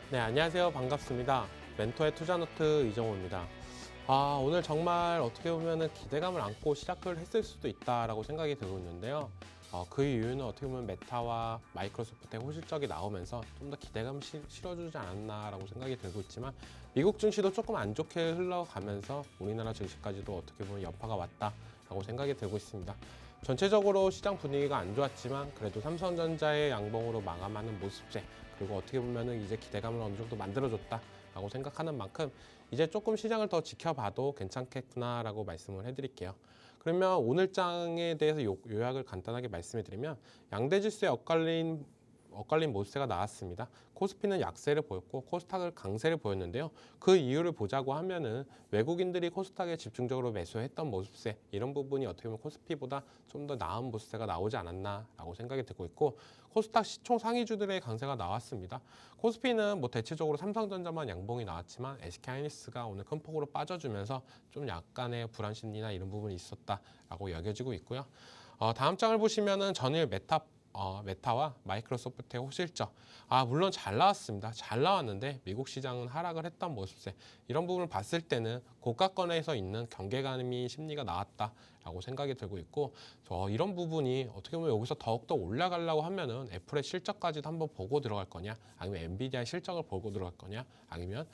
네, 안녕하세요. 반갑습니다. 멘토의 투자노트 이정호입니다. 오늘 정말 어떻게 보면 기대감을 안고 시작을 했을 수도 있다라고 생각이 들고 있는데요. 그 이유는 어떻게 보면 메타와 마이크로소프트의 호실적이 나오면서 좀 더 기대감을 실어주지 않았나라고 생각이 들고 있지만 미국 증시도 조금 안 좋게 흘러가면서 우리나라 증시까지도 어떻게 보면 여파가 왔다라고 생각이 들고 있습니다. 전체적으로 시장 분위기가 안 좋았지만 그래도 삼성전자의 양봉으로 마감하는 모습세, 그리고 어떻게 보면은 이제 기대감을 어느 정도 만들어줬다라고 생각하는 만큼 이제 조금 시장을 더 지켜봐도 괜찮겠구나라고 말씀을 해드릴게요. 그러면 오늘 장에 대해서 요약을 간단하게 말씀해드리면 양대지수의 엇갈린 모습세가 나왔습니다. 코스피는 약세를 보였고 코스닥을 강세를 보였는데요. 그 이유를 보자고 하면은 외국인들이 코스닥에 집중적으로 매수했던 모습세, 이런 부분이 어떻게 보면 코스피보다 좀 더 나은 모습세가 나오지 않았나라고 생각이 들고 있고, 코스닥 시총 상위주들의 강세가 나왔습니다. 코스피는 뭐 대체적으로 삼성전자만 양봉이 나왔지만 SK하이닉스가 오늘 큰 폭으로 빠져주면서 좀 약간의 불안 심리나 이런 부분이 있었다라고 여겨지고 있고요. 다음 장을 보시면은 전일 메타와 마이크로소프트의 호실적, 물론 잘 나왔습니다. 잘 나왔는데 미국 시장은 하락을 했던 모습세, 이런 부분을 봤을 때는 고가권에서 있는 경계감이 심리가 나왔다라고 생각이 들고 있고, 이런 부분이 어떻게 보면 여기서 더욱더 올라가려고 하면은 애플의 실적까지도 한번 보고 들어갈 거냐, 아니면 엔비디아의 실적을 보고 들어갈 거냐, 아니면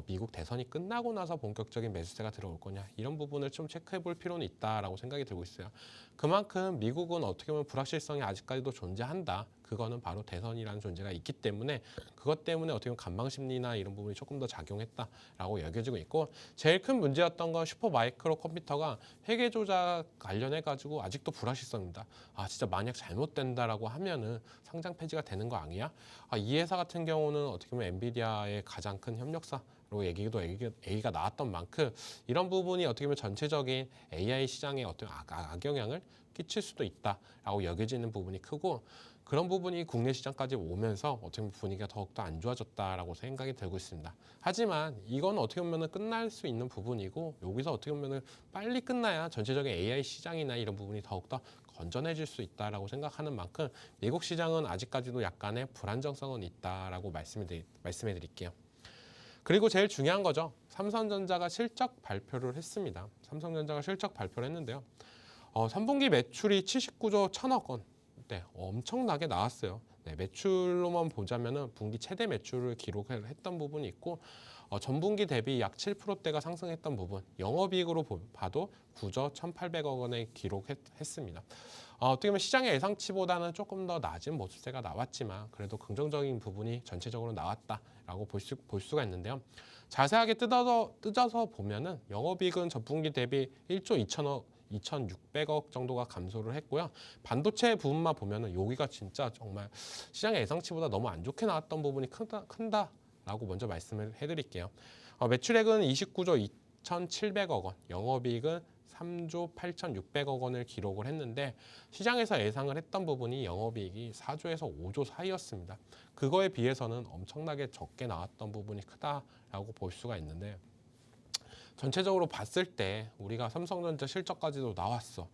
미국 대선이 끝나고 나서 본격적인 매수세가 들어올 거냐, 이런 부분을 좀 체크해 볼 필요는 있다라고 생각이 들고 있어요. 그만큼 미국은 어떻게 보면 불확실성이 아직까지도 존재한다. 그거는 바로 대선이라는 존재가 있기 때문에 그것 때문에 어떻게 보면 간방심리나 이런 부분이 조금 더 작용했다라고 여겨지고 있고, 제일 큰 문제였던 건 슈퍼마이크로 컴퓨터가 회계 조작 관련해 가지고 아직도 불확실성입니다. 진짜 만약 잘못된다라고 하면은 상장 폐지가 되는 거 아니야? 이 회사 같은 경우는 어떻게 보면 엔비디아의 가장 큰 협력사 로 얘기가 나왔던 만큼 이런 부분이 어떻게 보면 전체적인 AI 시장에 어떤 악영향을 끼칠 수도 있다라고 여겨지는 부분이 크고, 그런 부분이 국내 시장까지 오면서 어떻게 보면 분위기가 더욱더 안 좋아졌다라고 생각이 들고 있습니다. 하지만 이건 어떻게 보면 끝날 수 있는 부분이고, 여기서 어떻게 보면 빨리 끝나야 전체적인 AI 시장이나 이런 부분이 더욱더 건전해질 수 있다라고 생각하는 만큼 미국 시장은 아직까지도 약간의 불안정성은 있다라고 말씀해 드릴게요. 그리고 제일 중요한 거죠. 삼성전자가 실적 발표를 했습니다. 삼성전자가 실적 발표를 했는데요. 3분기 매출이 79조 1천억 원. 네, 엄청나게 나왔어요. 네, 매출로만 보자면은 분기 최대 매출을 기록했던 부분이 있고, 전분기 대비 약 7%대가 상승했던 부분, 영업이익으로 봐도 9조 1,800억 원을 기록했습니다. 어떻게 보면 시장의 예상치보다는 조금 더 낮은 모습세가 나왔지만 그래도 긍정적인 부분이 전체적으로 나왔다라고 볼 수가 있는데요. 자세하게 뜯어서 보면은 영업이익은 전분기 대비 1조 2,600억 정도가 감소를 했고요. 반도체 부분만 보면은 여기가 진짜 정말 시장의 예상치보다 너무 안 좋게 나왔던 부분이 큰다라고 먼저 말씀을 해드릴게요. 매출액은 29조 2,700억 원, 영업이익은 3조 8,600억 원을 기록을 했는데, 시장에서 예상을 했던 부분이 영업이익이 4조에서 5조 사이였습니다. 그거에 비해서는 엄청나게 적게 나왔던 부분이 크다라고 볼 수가 있는데, 전체적으로 봤을 때 우리가 삼성전자 실적까지도 나왔어.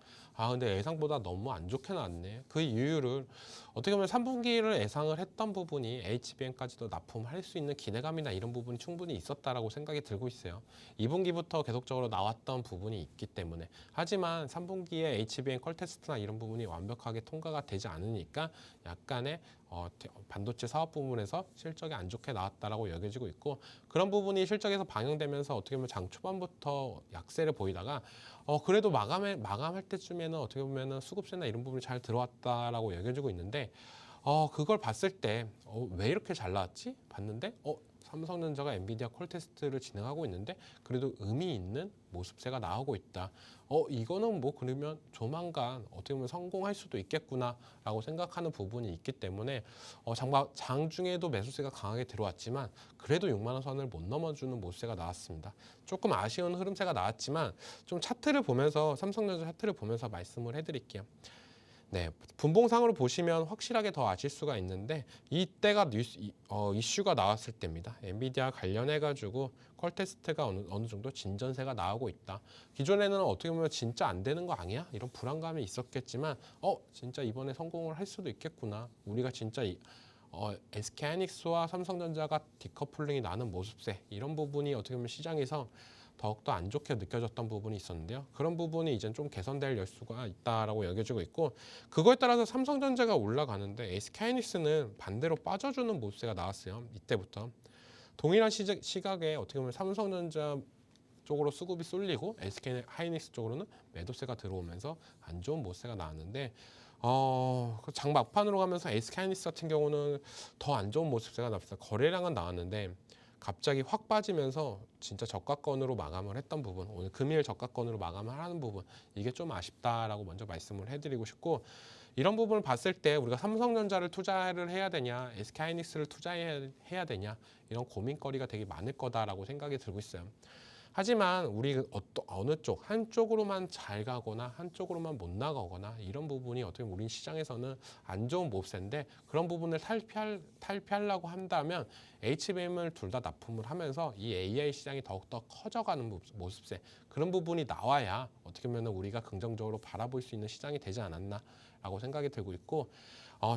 근데 예상보다 너무 안 좋게 나왔네. 그 이유를 어떻게 보면 3분기를 예상을 했던 부분이 HBM까지도 납품할 수 있는 기대감이나 이런 부분이 충분히 있었다라고 생각이 들고 있어요. 2분기부터 계속적으로 나왔던 부분이 있기 때문에. 하지만 3분기에 HBM 컬 테스트나 이런 부분이 완벽하게 통과가 되지 않으니까 약간의 반도체 사업 부분에서 실적이 안 좋게 나왔다라고 여겨지고 있고, 그런 부분이 실적에서 반영되면서 어떻게 보면 장 초반부터 약세를 보이다가 그래도 마감할 때쯤에는 어떻게 보면은 수급세나 이런 부분이 잘 들어왔다라고 여겨지고 있는데, 그걸 봤을 때 왜 이렇게 잘 나왔지? 봤는데 삼성전자가 엔비디아 콜 테스트를 진행하고 있는데 그래도 의미 있는 모습세가 나오고 있다. 이거는 뭐 그러면 조만간 어떻게 보면 성공할 수도 있겠구나라고 생각하는 부분이 있기 때문에 장중에도 매수세가 강하게 들어왔지만 그래도 6만 원 선을 못 넘어주는 모습세가 나왔습니다. 조금 아쉬운 흐름세가 나왔지만 좀 차트를 보면서, 삼성전자 차트를 보면서 말씀을 해드릴게요. 네, 분봉상으로 보시면 확실하게 더 아실 수가 있는데, 이때가 이슈가 나왔을 때입니다. 엔비디아 관련해가지고 컬 테스트가 어느 정도 진전세가 나오고 있다. 기존에는 어떻게 보면 진짜 안 되는 거 아니야? 이런 불안감이 있었겠지만 진짜 이번에 성공을 할 수도 있겠구나. 우리가 진짜 SK하이닉스와 삼성전자가 디커플링이 나는 모습세 이런 부분이 어떻게 보면 시장에서 더욱더 안 좋게 느껴졌던 부분이 있었는데요. 그런 부분이 이제 좀 개선될 여수가 있다라고 여겨지고 있고 그거에 따라서 삼성전자가 올라가는데 SK하이닉스는 반대로 빠져주는 모습세가 나왔어요. 이때부터. 동일한 시각에 어떻게 보면 삼성전자 쪽으로 수급이 쏠리고 SK하이닉스 쪽으로는 매도세가 들어오면서 안 좋은 모습세가 나왔는데 장 막판으로 가면서 SK하이닉스 같은 경우는 더 안 좋은 모습세가 나왔어요. 거래량은 나왔는데 갑자기 확 빠지면서 진짜 저가권으로 마감을 했던 부분, 오늘 금일 저가권으로 마감을 하는 부분, 이게 좀 아쉽다라고 먼저 말씀을 해드리고 싶고 이런 부분을 봤을 때 우리가 삼성전자를 투자를 해야 되냐, SK하이닉스를 투자해야 되냐 이런 고민거리가 되게 많을 거다라고 생각이 들고 있어요. 하지만 우리 어느 쪽 한쪽으로만 잘 가거나 한쪽으로만 못 나가거나 이런 부분이 어떻게 보면 우리 시장에서는 안 좋은 모습인데 그런 부분을 탈피하려고 한다면 HBM을 둘 다 납품을 하면서 이 AI 시장이 더욱더 커져가는 모습세 그런 부분이 나와야 어떻게 보면 우리가 긍정적으로 바라볼 수 있는 시장이 되지 않았나라고 생각이 들고 있고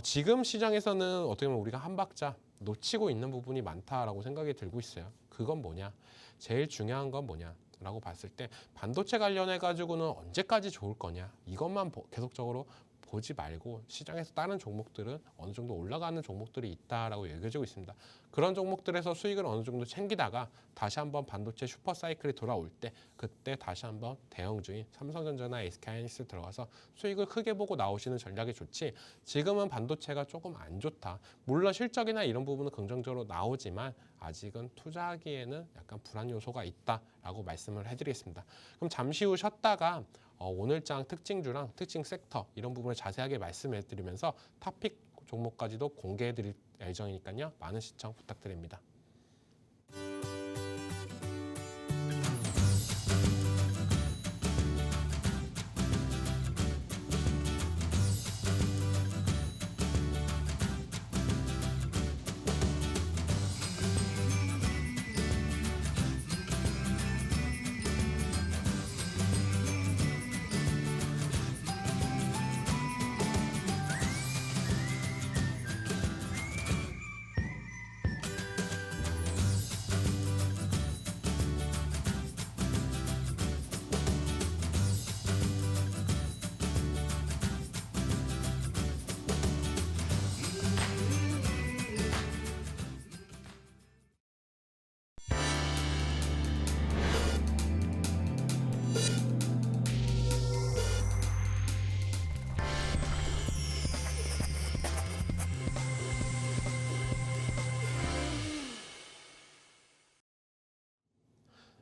지금 시장에서는 어떻게 보면 우리가 한 박자 놓치고 있는 부분이 많다라고 생각이 들고 있어요. 그건 뭐냐? 제일 중요한 건 뭐냐라고 봤을 때 반도체 관련해 가지고는 언제까지 좋을 거냐 이것만 계속적으로 보지 말고 시장에서 다른 종목들은 어느 정도 올라가는 종목들이 있다라고 여겨지고 있습니다. 그런 종목들에서 수익을 어느 정도 챙기다가 다시 한번 반도체 슈퍼 사이클이 돌아올 때 그때 다시 한번 대형주인 삼성전자나 SK하이닉스 들어가서 수익을 크게 보고 나오시는 전략이 좋지 지금은 반도체가 조금 안 좋다. 물론 실적이나 이런 부분은 긍정적으로 나오지만 아직은 투자하기에는 약간 불안 요소가 있다라고 말씀을 해드리겠습니다. 그럼 잠시 후 쉬었다가 오늘장 특징주랑 특징 섹터 이런 부분을 자세하게 말씀해 드리면서 탑픽 종목까지도 공개해 드릴 예정이니까요. 많은 시청 부탁드립니다.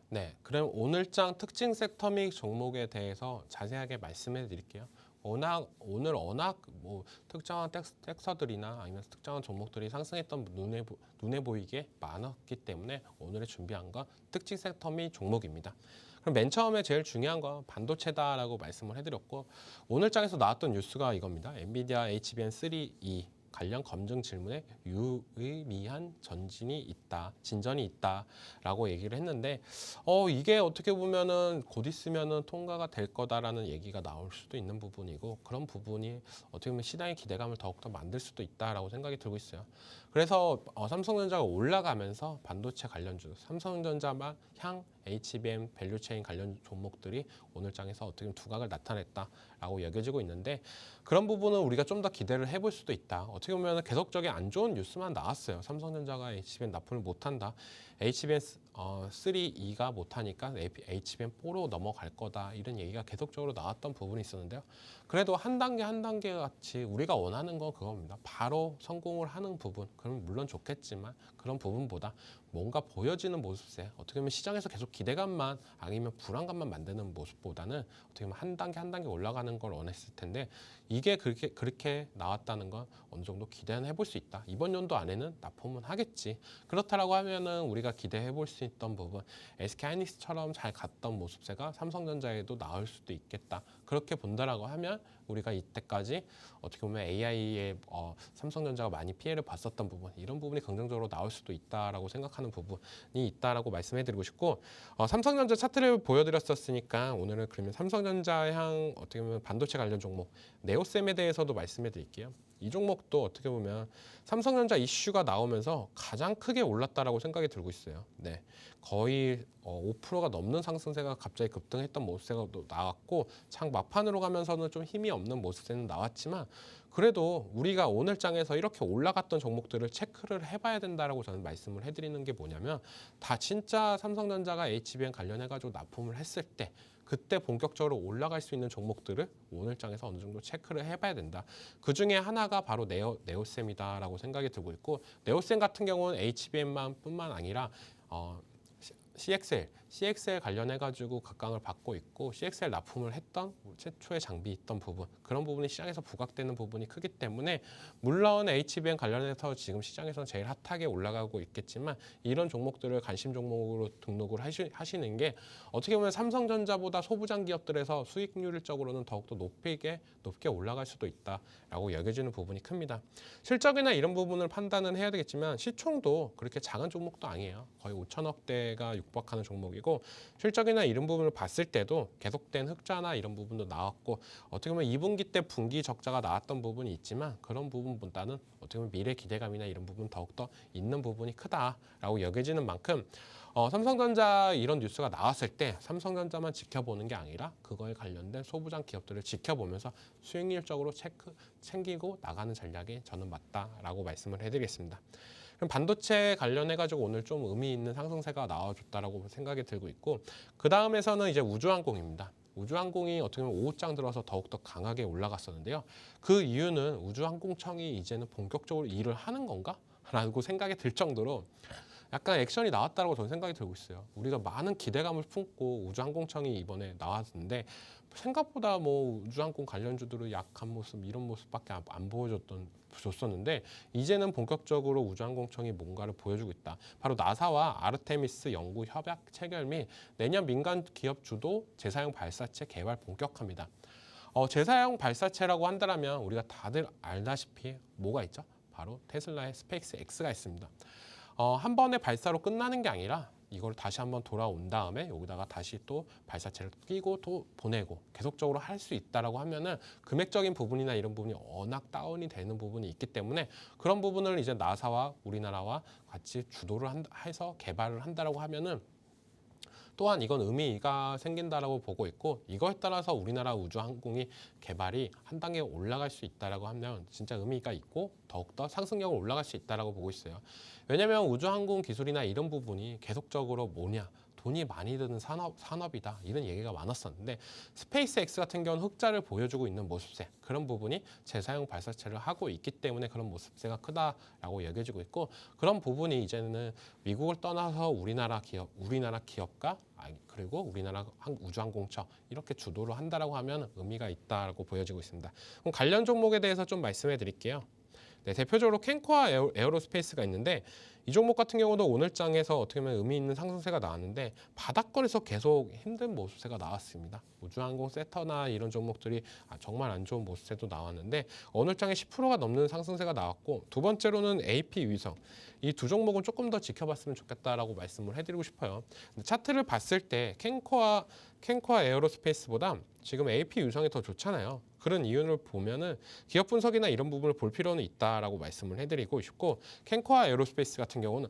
네, 그럼 오늘장 특징 섹터 및 종목에 대해서 자세하게 말씀해 드릴게요. 오늘 워낙 뭐 특정한 섹터들이나 아니면 특정한 종목들이 상승했던 눈에 보이게 많았기 때문에 오늘에 준비한 건 특징 섹터 및 종목입니다. 그럼 맨 처음에 제일 중요한 건 반도체다라고 말씀을 해드렸고 오늘장에서 나왔던 뉴스가 이겁니다. 엔비디아 HBM3E 관련 검증 질문에 유의미한 진전이 있다라고 얘기를 했는데 이게 어떻게 보면은 곧 있으면은 통과가 될 거다라는 얘기가 나올 수도 있는 부분이고 그런 부분이 어떻게 보면 시장의 기대감을 더욱더 만들 수도 있다라고 생각이 들고 있어요. 그래서 삼성전자가 올라가면서 반도체 관련주, 삼성전자만 향 HBM 밸류체인 관련 종목들이 오늘장에서 어떻게 보면 두각을 나타냈다라고 여겨지고 있는데 그런 부분은 우리가 좀 더 기대를 해볼 수도 있다. 어떻게 보면 계속적인 안 좋은 뉴스만 나왔어요. 삼성전자가 HBM 납품을 못한다. HBM3E가 못하니까 HBM4로 넘어갈 거다. 이런 얘기가 계속적으로 나왔던 부분이 있었는데요. 그래도 한 단계 한 단계 같이 우리가 원하는 건 그겁니다. 바로 성공을 하는 부분. 그럼 물론 좋겠지만 그런 부분보다 뭔가 보여지는 모습에 어떻게 보면 시장에서 계속 기대감만 아니면 불안감만 만드는 모습보다는 어떻게 보면 한 단계 한 단계 올라가는 걸 원했을 텐데 이게 그렇게 나왔다는 건 어느 정도 기대는 해볼 수 있다. 이번 연도 안에는 납품은 하겠지. 그렇다라고 하면은 우리가 기대해 볼 수 있던 부분 SK하이닉스처럼 잘 갔던 모습세가 삼성전자에도 나올 수도 있겠다. 그렇게 본다라고 하면 우리가 이때까지 어떻게 보면 AI에 삼성전자가 많이 피해를 봤었던 부분, 이런 부분이 긍정적으로 나올 수도 있다라고 생각하는 부분이 있다라고 말씀해드리고 싶고, 삼성전자 차트를 보여드렸었으니까 오늘은 그러면 삼성전자향 어떻게 보면 반도체 관련 종목 네오셈에 대해서도 말씀해드릴게요. 이 종목도 어떻게 보면 삼성전자 이슈가 나오면서 가장 크게 올랐다라고 생각이 들고 있어요. 네, 거의 5%가 넘는 상승세가 갑자기 급등했던 모습세가 또 나왔고, 장 막판으로 가면서는 좀 힘이 없는 모습세는 나왔지만, 그래도 우리가 오늘 장에서 이렇게 올라갔던 종목들을 체크를 해봐야 된다라고 저는 말씀을 해드리는 게 뭐냐면, 다 진짜 삼성전자가 HBM 관련해가지고 납품을 했을 때 그때 본격적으로 올라갈 수 있는 종목들을 오늘 장에서 어느 정도 체크를 해봐야 된다. 그 중에 하나가 바로 네오셈이다라고 생각이 들고 있고, 네오셈 같은 경우는 HBM만 뿐만 아니라 CXL 관련해가지고 각광을 받고 있고, CXL 납품을 했던 최초의 장비 있던 부분, 그런 부분이 시장에서 부각되는 부분이 크기 때문에, 물론 HBM 관련해서 지금 시장에서는 제일 핫하게 올라가고 있겠지만, 이런 종목들을 관심 종목으로 등록을 하시는 게 어떻게 보면 삼성전자보다 소부장 기업들에서 수익률적으로는 더욱더 높게 올라갈 수도 있다라고 여겨지는 부분이 큽니다. 실적이나 이런 부분을 판단은 해야 되겠지만, 시총도 그렇게 작은 종목도 아니에요. 거의 5천억대가 육박하는 종목이고, 실적이나 이런 부분을 봤을 때도 계속된 흑자나 이런 부분도 나왔고, 어떻게 보면 2분기 때 분기 적자가 나왔던 부분이 있지만, 그런 부분보다는 어떻게 보면 미래 기대감이나 이런 부분 더욱더 있는 부분이 크다라고 여겨지는 만큼, 삼성전자 이런 뉴스가 나왔을 때 삼성전자만 지켜보는 게 아니라 그거에 관련된 소부장 기업들을 지켜보면서 수익률적으로 챙기고 나가는 전략이 저는 맞다라고 말씀을 해드리겠습니다. 그럼 반도체 관련해가지고 오늘 좀 의미 있는 상승세가 나와줬다라고 생각이 들고 있고, 그 다음에서는 이제 우주항공입니다. 우주항공이 어떻게 보면 오후장 들어서 더욱더 강하게 올라갔었는데요. 그 이유는 우주항공청이 이제는 본격적으로 일을 하는 건가? 라고 생각이 들 정도로 약간 액션이 나왔다고 저는 생각이 들고 있어요. 우리가 많은 기대감을 품고 우주항공청이 이번에 나왔는데, 생각보다 뭐 우주항공 관련주들은 약한 모습, 이런 모습밖에 안 보여줬었는데, 이제는 본격적으로 우주항공청이 뭔가를 보여주고 있다. 바로 나사와 아르테미스 연구 협약 체결 및 내년 민간 기업 주도 재사용 발사체 개발 본격화입니다. 재사용 발사체라고 한다면 우리가 다들 알다시피 뭐가 있죠? 바로 테슬라의 스페이스 X가 있습니다. 한 번의 발사로 끝나는 게 아니라 이걸 다시 한번 돌아온 다음에 여기다가 다시 또 발사체를 끼고 또 보내고 계속적으로 할 수 있다라고 하면은 금액적인 부분이나 이런 부분이 워낙 다운이 되는 부분이 있기 때문에, 그런 부분을 이제 나사와 우리나라와 같이 주도를 해서 개발을 한다라고 하면은 또한 이건 의미가 생긴다라고 보고 있고, 이거에 따라서 우리나라 우주항공이 개발이 한 단계 올라갈 수 있다라고 하면 진짜 의미가 있고 더욱더 상승력을 올라갈 수 있다라고 보고 있어요. 왜냐하면 우주항공 기술이나 이런 부분이 계속적으로 돈이 많이 드는 산업이다, 이런 얘기가 많았었는데, 스페이스 X 같은 경우는 흑자를 보여주고 있는 모습세, 그런 부분이 재사용 발사체를 하고 있기 때문에 그런 모습세가 크다라고 여겨지고 있고, 그런 부분이 이제는 미국을 떠나서 우리나라 기업과 그리고 우리나라 우주항공청 이렇게 주도를 한다라고 하면 의미가 있다라고 보여지고 있습니다. 그럼 관련 종목에 대해서 좀 말씀해 드릴게요. 네, 대표적으로 캔코아 에어로스페이스가 있는데, 이 종목 같은 경우도 오늘 장에서 어떻게 보면 의미 있는 상승세가 나왔는데, 바닥권에서 계속 힘든 모습세가 나왔습니다. 우주항공 세터나 이런 종목들이 정말 안 좋은 모습세도 나왔는데, 오늘 장에 10%가 넘는 상승세가 나왔고, 두 번째로는 AP 위성, 이 두 종목은 조금 더 지켜봤으면 좋겠다라고 말씀을 해드리고 싶어요. 차트를 봤을 때 캔코아 에어로스페이스보다 지금 AP 위성이 더 좋잖아요. 그런 이유를 보면은 기업 분석이나 이런 부분을 볼 필요는 있다라고 말씀을 해드리고 싶고, 캔코아 에어로스페이스 같은 경우는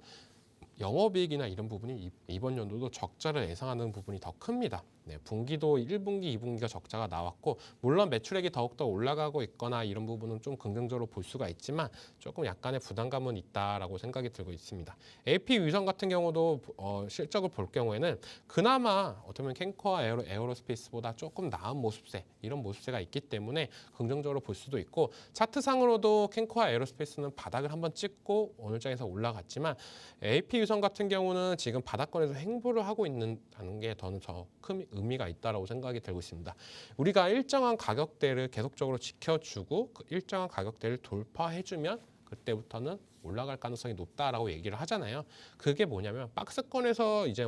영업이익이나 이런 부분이 이번 연도도 적자를 예상하는 부분이 더 큽니다. 네, 분기도 1분기, 2분기가 적자가 나왔고, 물론 매출액이 더욱더 올라가고 있거나 이런 부분은 좀 긍정적으로 볼 수가 있지만 조금 약간의 부담감은 있다라고 생각이 들고 있습니다. AP 위성 같은 경우도 실적을 볼 경우에는 그나마 어떻게 보면 캔코아 에어로스페이스보다 조금 나은 모습세, 이런 모습세가 있기 때문에 긍정적으로 볼 수도 있고, 차트상으로도 캔코아 에어로스페이스는 바닥을 한번 찍고 오늘 장에서 올라갔지만, AP 위성 같은 경우는 지금 바닥권에서 횡보를 하고 있는다는 게 저는 더 큰 의미가 있다라고 생각이 들고 있습니다. 우리가 일정한 가격대를 계속적으로 지켜주고 그 일정한 가격대를 돌파해주면 그때부터는 올라갈 가능성이 높다라고 얘기를 하잖아요. 그게 뭐냐면 박스권에서 이제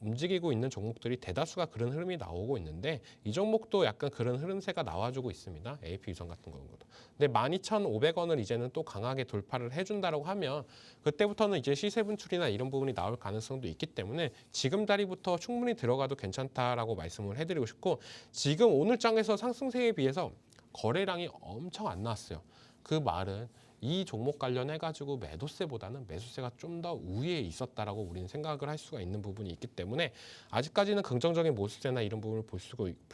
움직이고 있는 종목들이 대다수가 그런 흐름이 나오고 있는데 이 종목도 약간 그런 흐름세가 나와주고 있습니다. AP 유성 같은 경우도. 근데 12,500원을 이제는 또 강하게 돌파를 해준다고 하면 그때부터는 이제 시세 분출이나 이런 부분이 나올 가능성도 있기 때문에 지금 자리부터 충분히 들어가도 괜찮다라고 말씀을 해드리고 싶고 지금 오늘 장에서 상승세에 비해서 거래량이 엄청 안 나왔어요. 그 말은 이 종목 관련해가지고 매도세보다는 매수세가 좀 더 우위에 있었다라고 우리는 생각을 할 수가 있는 부분이 있기 때문에 아직까지는 긍정적인 모습세나 이런 부분을 볼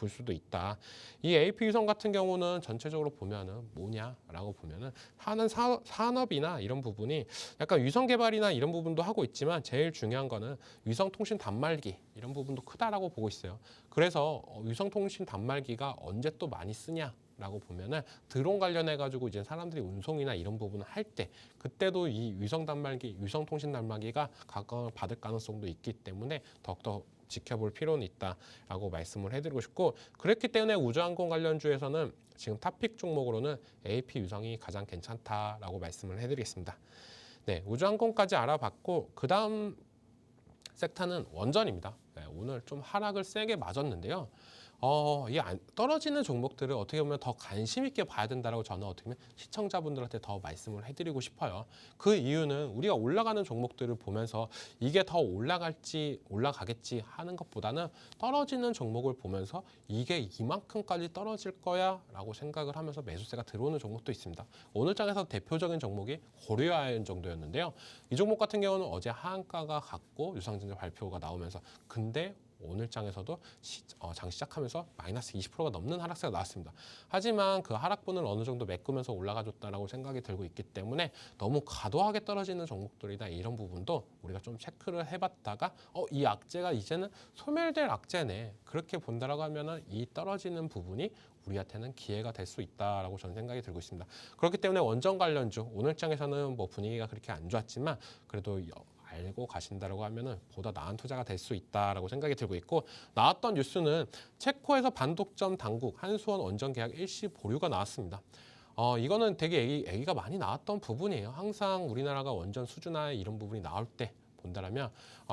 수도 있다. 이 AP 유성 같은 경우는 전체적으로 보면은 뭐냐라고 보면은 하는 산업이나 이런 부분이 약간 위성 개발이나 이런 부분도 하고 있지만 제일 중요한 거는 위성 통신 단말기 이런 부분도 크다라고 보고 있어요. 그래서 위성 통신 단말기가 언제 또 많이 쓰냐? 라고 보면은 드론 관련해 가지고 이제 사람들이 운송이나 이런 부분을 할 때 그때도 이 위성 단말기, 위성 통신 단말기가 각광을 받을 가능성도 있기 때문에 더욱더 지켜볼 필요는 있다라고 말씀을 해드리고 싶고 그렇기 때문에 우주항공 관련주에서는 지금 탑픽 종목으로는 AP 유성이 가장 괜찮다라고 말씀을 해드리겠습니다. 네, 우주항공까지 알아봤고 그 다음 섹터는 원전입니다. 네, 오늘 좀 하락을 세게 맞았는데요. 이 떨어지는 종목들을 어떻게 보면 더 관심 있게 봐야 된다라고 저는 어떻게 보면 시청자분들한테 더 말씀을 해드리고 싶어요. 그 이유는 우리가 올라가는 종목들을 보면서 이게 더 올라가겠지 하는 것보다는 떨어지는 종목을 보면서 이게 이만큼까지 떨어질 거야 라고 생각을 하면서 매수세가 들어오는 종목도 있습니다. 오늘 장에서 대표적인 종목이 고려아연 정도였는데요. 이 종목 같은 경우는 어제 하한가가 갔고 유상증자 발표가 나오면서 근데 오늘 장에서도 장 시작하면서 마이너스 20%가 넘는 하락세가 나왔습니다. 하지만 그 하락분을 어느 정도 메꾸면서 올라가줬다라고 생각이 들고 있기 때문에 너무 과도하게 떨어지는 종목들이나 이런 부분도 우리가 좀 체크를 해봤다가 이 악재가 이제는 소멸될 악재네 그렇게 본다라고 하면은 이 떨어지는 부분이 우리한테는 기회가 될 수 있다라고 저는 생각이 들고 있습니다. 그렇기 때문에 원전 관련주 오늘 장에서는 뭐 분위기가 그렇게 안 좋았지만 그래도 알고 가신다라고 하면은 보다 나은 투자가 될 수 있다라고 생각이 들고 있고 나왔던 뉴스는 체코에서 반독점 당국 한수원 원전 계약 일시 보류가 나왔습니다. 이거는 되게 얘기가 많이 나왔던 부분이에요. 항상 우리나라가 원전 수주나 이런 부분이 나올 때 본다라면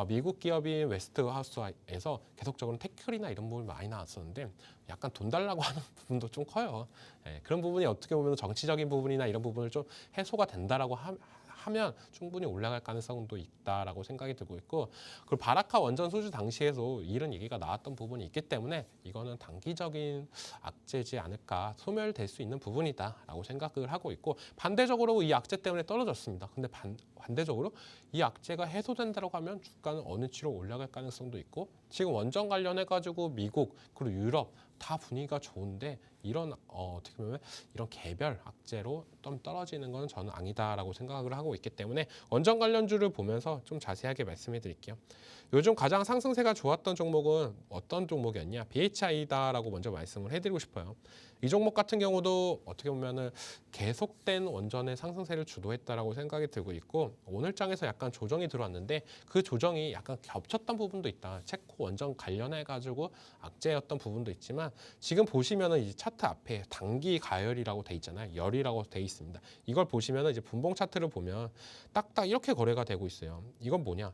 미국 기업인 웨스트하우스에서 계속적으로 태클이나 이런 부분이 많이 나왔었는데 약간 돈 달라고 하는 부분도 좀 커요. 그런 부분이 어떻게 보면 정치적인 부분이나 이런 부분을 좀 해소가 된다라고 하면 충분히 올라갈 가능성도 있다라고 생각이 들고 있고 그리고 바라카 원전 수주 당시에도 이런 얘기가 나왔던 부분이 있기 때문에 이거는 단기적인 악재지 않을까 소멸될 수 있는 부분이다라고 생각을 하고 있고 반대적으로 이 악재 때문에 떨어졌습니다. 근데 반대적으로 이 악재가 해소된다고 하면 주가는 어느 치로 올라갈 가능성도 있고 지금 원전 관련해 가지고 미국 그리고 유럽 다 분위기가 좋은데 이런 어떻게 보면 이런 개별 악재로 좀 떨어지는 건 저는 아니다라고 생각을 하고 있기 때문에 원전 관련주를 보면서 좀 자세하게 말씀해 드릴게요. 요즘 가장 상승세가 좋았던 종목은 어떤 종목이었냐? BHI다라고 먼저 말씀을 해드리고 싶어요. 이 종목 같은 경우도 어떻게 보면은 계속된 원전의 상승세를 주도했다라고 생각이 들고 있고 오늘 장에서 약간 조정이 들어왔는데 그 조정이 약간 겹쳤던 부분도 있다. 체코 원전 관련해 가지고 악재였던 부분도 있지만 지금 보시면은 이제 차트 앞에 단기 가열이라고 돼 있잖아요. 열이라고 돼 있습니다. 이걸 보시면은 이제 분봉 차트를 보면 딱딱 이렇게 거래가 되고 있어요. 이건 뭐냐?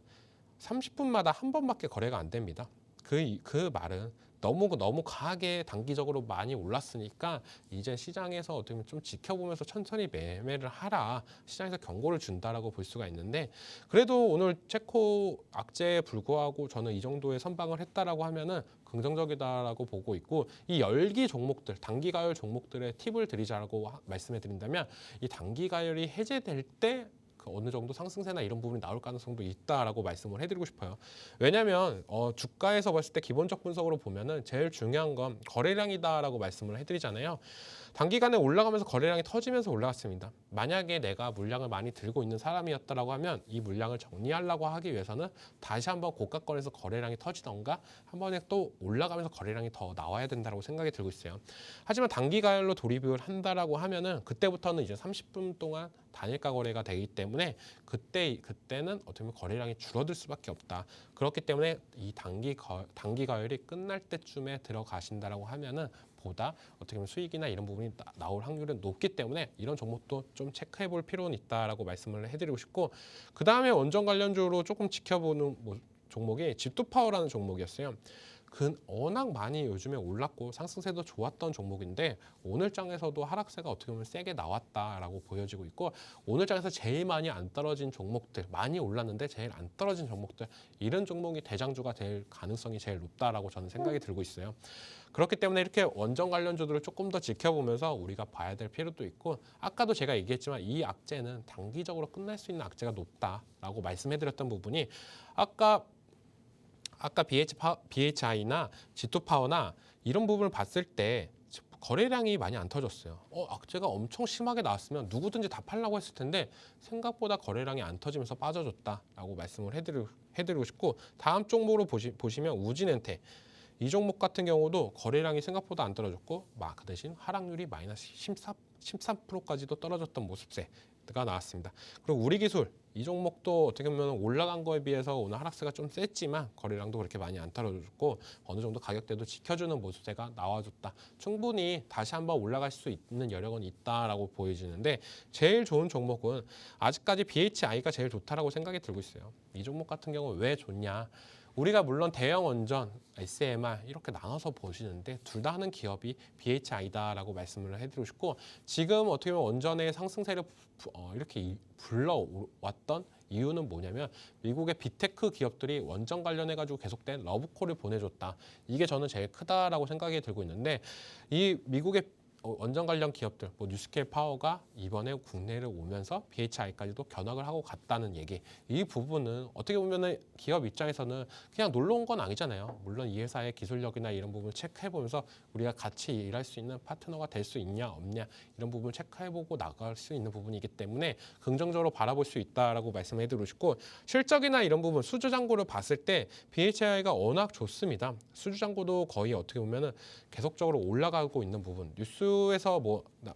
30분마다 한 번밖에 거래가 안 됩니다. 그 말은 너무 과하게 단기적으로 많이 올랐으니까 이제 시장에서 어떻게 보면 좀 지켜보면서 천천히 매매를 하라 시장에서 경고를 준다라고 볼 수가 있는데 그래도 오늘 체코 악재에 불구하고 저는 이 정도의 선방을 했다라고 하면은 긍정적이다라고 보고 있고 이 열기 종목들 단기 가열 종목들의 팁을 드리자고 말씀해 드린다면 이 단기 가열이 해제될 때 어느 정도 상승세나 이런 부분이 나올 가능성도 있다라고 말씀을 해드리고 싶어요. 왜냐하면 주가에서 봤을 때 기본적 분석으로 보면은 제일 중요한 건 거래량이다라고 말씀을 해드리잖아요. 단기간에 올라가면서 거래량이 터지면서 올라갔습니다. 만약에 내가 물량을 많이 들고 있는 사람이었다라고 하면 이 물량을 정리하려고 하기 위해서는 다시 한번 고가권에서 거래량이 터지던가 한 번에 또 올라가면서 거래량이 더 나와야 된다고 생각이 들고 있어요. 하지만 단기 가열로 돌입을 한다라고 하면은 그때부터는 이제 30분 동안 단일가 거래가 되기 때문에 그때는 어떻게 보면 거래량이 줄어들 수밖에 없다. 그렇기 때문에 이 단기 가열이 끝날 때쯤에 들어가신다라고 하면은 보다 어떻게 보면 수익이나 이런 부분이 나올 확률은 높기 때문에 이런 종목도 좀 체크해 볼 필요는 있다라고 말씀을 해드리고 싶고 그 다음에 원전 관련주로 조금 지켜보는 종목이 G2파워라는 종목이었어요. 워낙 많이 요즘에 올랐고 상승세도 좋았던 종목인데 오늘 장에서도 하락세가 어떻게 보면 세게 나왔다라고 보여지고 있고, 오늘 장에서 제일 많이 안 떨어진 종목들, 많이 올랐는데 제일 안 떨어진 종목들, 이런 종목이 대장주가 될 가능성이 제일 높다라고 저는 생각이 들고 있어요. 그렇기 때문에 이렇게 원전 관련주들을 조금 더 지켜보면서 우리가 봐야 될 필요도 있고, 아까도 제가 얘기했지만 이 악재는 단기적으로 끝날 수 있는 악재가 높다라고 말씀해드렸던 부분이, 아까 BHI나 G2파워나 이런 부분을 봤을 때 거래량이 많이 안 터졌어요. 악재가 엄청 심하게 나왔으면 누구든지 다 팔라고 했을 텐데 생각보다 거래량이 안 터지면서 빠져줬다라고 말씀을 해드리고 싶고, 다음 종목으로 보시면 우진엔테, 이 종목 같은 경우도 거래량이 생각보다 안 떨어졌고 그 대신 하락률이 마이너스 13%까지도 떨어졌던 모습세가 나왔습니다. 그리고 우리기술, 이 종목도 어떻게 보면 올라간 거에 비해서 오늘 하락세가 좀 셌지만 거래량도 그렇게 많이 안 떨어졌고 어느 정도 가격대도 지켜주는 모습세가 나와줬다. 충분히 다시 한번 올라갈 수 있는 여력은 있다라고 보여지는데, 제일 좋은 종목은 아직까지 BHI가 제일 좋다라고 생각이 들고 있어요. 이 종목 같은 경우는 왜 좋냐? 우리가 물론 대형 원전, SMR 이렇게 나눠서 보시는데 둘 다 하는 기업이 BHI다라고 말씀을 해드리고 싶고, 지금 어떻게 보면 원전의 상승세를 이렇게 불러왔던 이유는 뭐냐면 미국의 빅테크 기업들이 원전 관련해가지고 계속된 러브콜을 보내줬다. 이게 저는 제일 크다라고 생각이 들고 있는데, 이 미국의 원전 관련 기업들, 뉴스케일 파워가 이번에 국내를 오면서 BHI까지도 견학을 하고 갔다는 얘기. 이 부분은 어떻게 보면은 기업 입장에서는 그냥 놀러 온 건 아니잖아요. 물론 이 회사의 기술력이나 이런 부분을 체크해보면서 우리가 같이 일할 수 있는 파트너가 될 수 있냐 없냐 이런 부분을 체크해보고 나갈 수 있는 부분이기 때문에 긍정적으로 바라볼 수 있다라고 말씀해드리고 싶고, 실적이나 이런 부분, 수주잔고를 봤을 때 BHI가 워낙 좋습니다. 수주잔고도 거의 어떻게 보면은 계속적으로 올라가고 있는 부분, 뉴스에서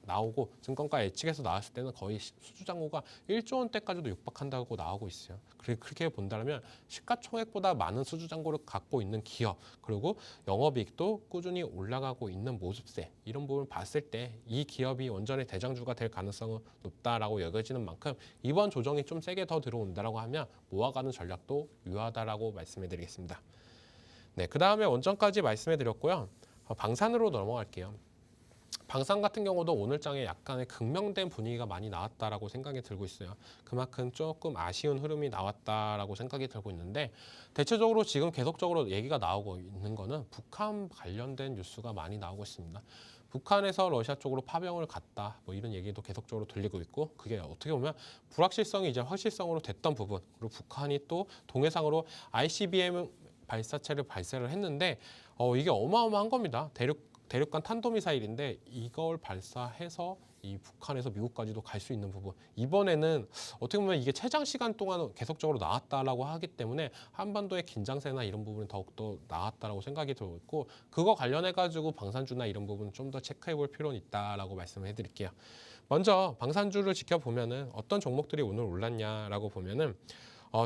나오고 증권가 예측에서 나왔을 때는 거의 수주잔고가 1조 원대까지도 육박한다고 나오고 있어요. 그렇게 본다면 시가총액보다 많은 수주잔고를 갖고 있는 기업, 그리고 영업이익도 꾸준히 올라가고 있는 모습세, 이런 부분을 봤을 때 이 기업이 원전의 대장주가 될 가능성은 높다라고 여겨지는 만큼 이번 조정이 좀 세게 더 들어온다라고 하면 모아가는 전략도 유효하다라고 말씀해드리겠습니다. 네, 그 다음에 원전까지 말씀해드렸고요. 방산으로 넘어갈게요. 방산 같은 경우도 오늘 장에 약간의 극명된 분위기가 많이 나왔다라고 생각이 들고 있어요. 그만큼 조금 아쉬운 흐름이 나왔다라고 생각이 들고 있는데, 대체적으로 지금 계속적으로 얘기가 나오고 있는 거는 북한 관련된 뉴스가 많이 나오고 있습니다. 북한에서 러시아 쪽으로 파병을 갔다, 이런 얘기도 계속적으로 들리고 있고, 그게 어떻게 보면 불확실성이 이제 확실성으로 됐던 부분, 그리고 북한이 또 동해상으로 ICBM 발사체를 발사를 했는데 이게 어마어마한 겁니다. 대륙간 탄도미사일인데 이걸 발사해서 이 북한에서 미국까지도 갈 수 있는 부분, 이번에는 어떻게 보면 이게 최장 시간 동안 계속적으로 나왔다라고 하기 때문에 한반도의 긴장세나 이런 부분이 더욱더 나왔다라고 생각이 들고 있고, 그거 관련해가지고 방산주나 이런 부분 좀 더 체크해볼 필요는 있다라고 말씀을 해드릴게요. 먼저 방산주를 지켜보면은 어떤 종목들이 오늘 올랐냐라고 보면은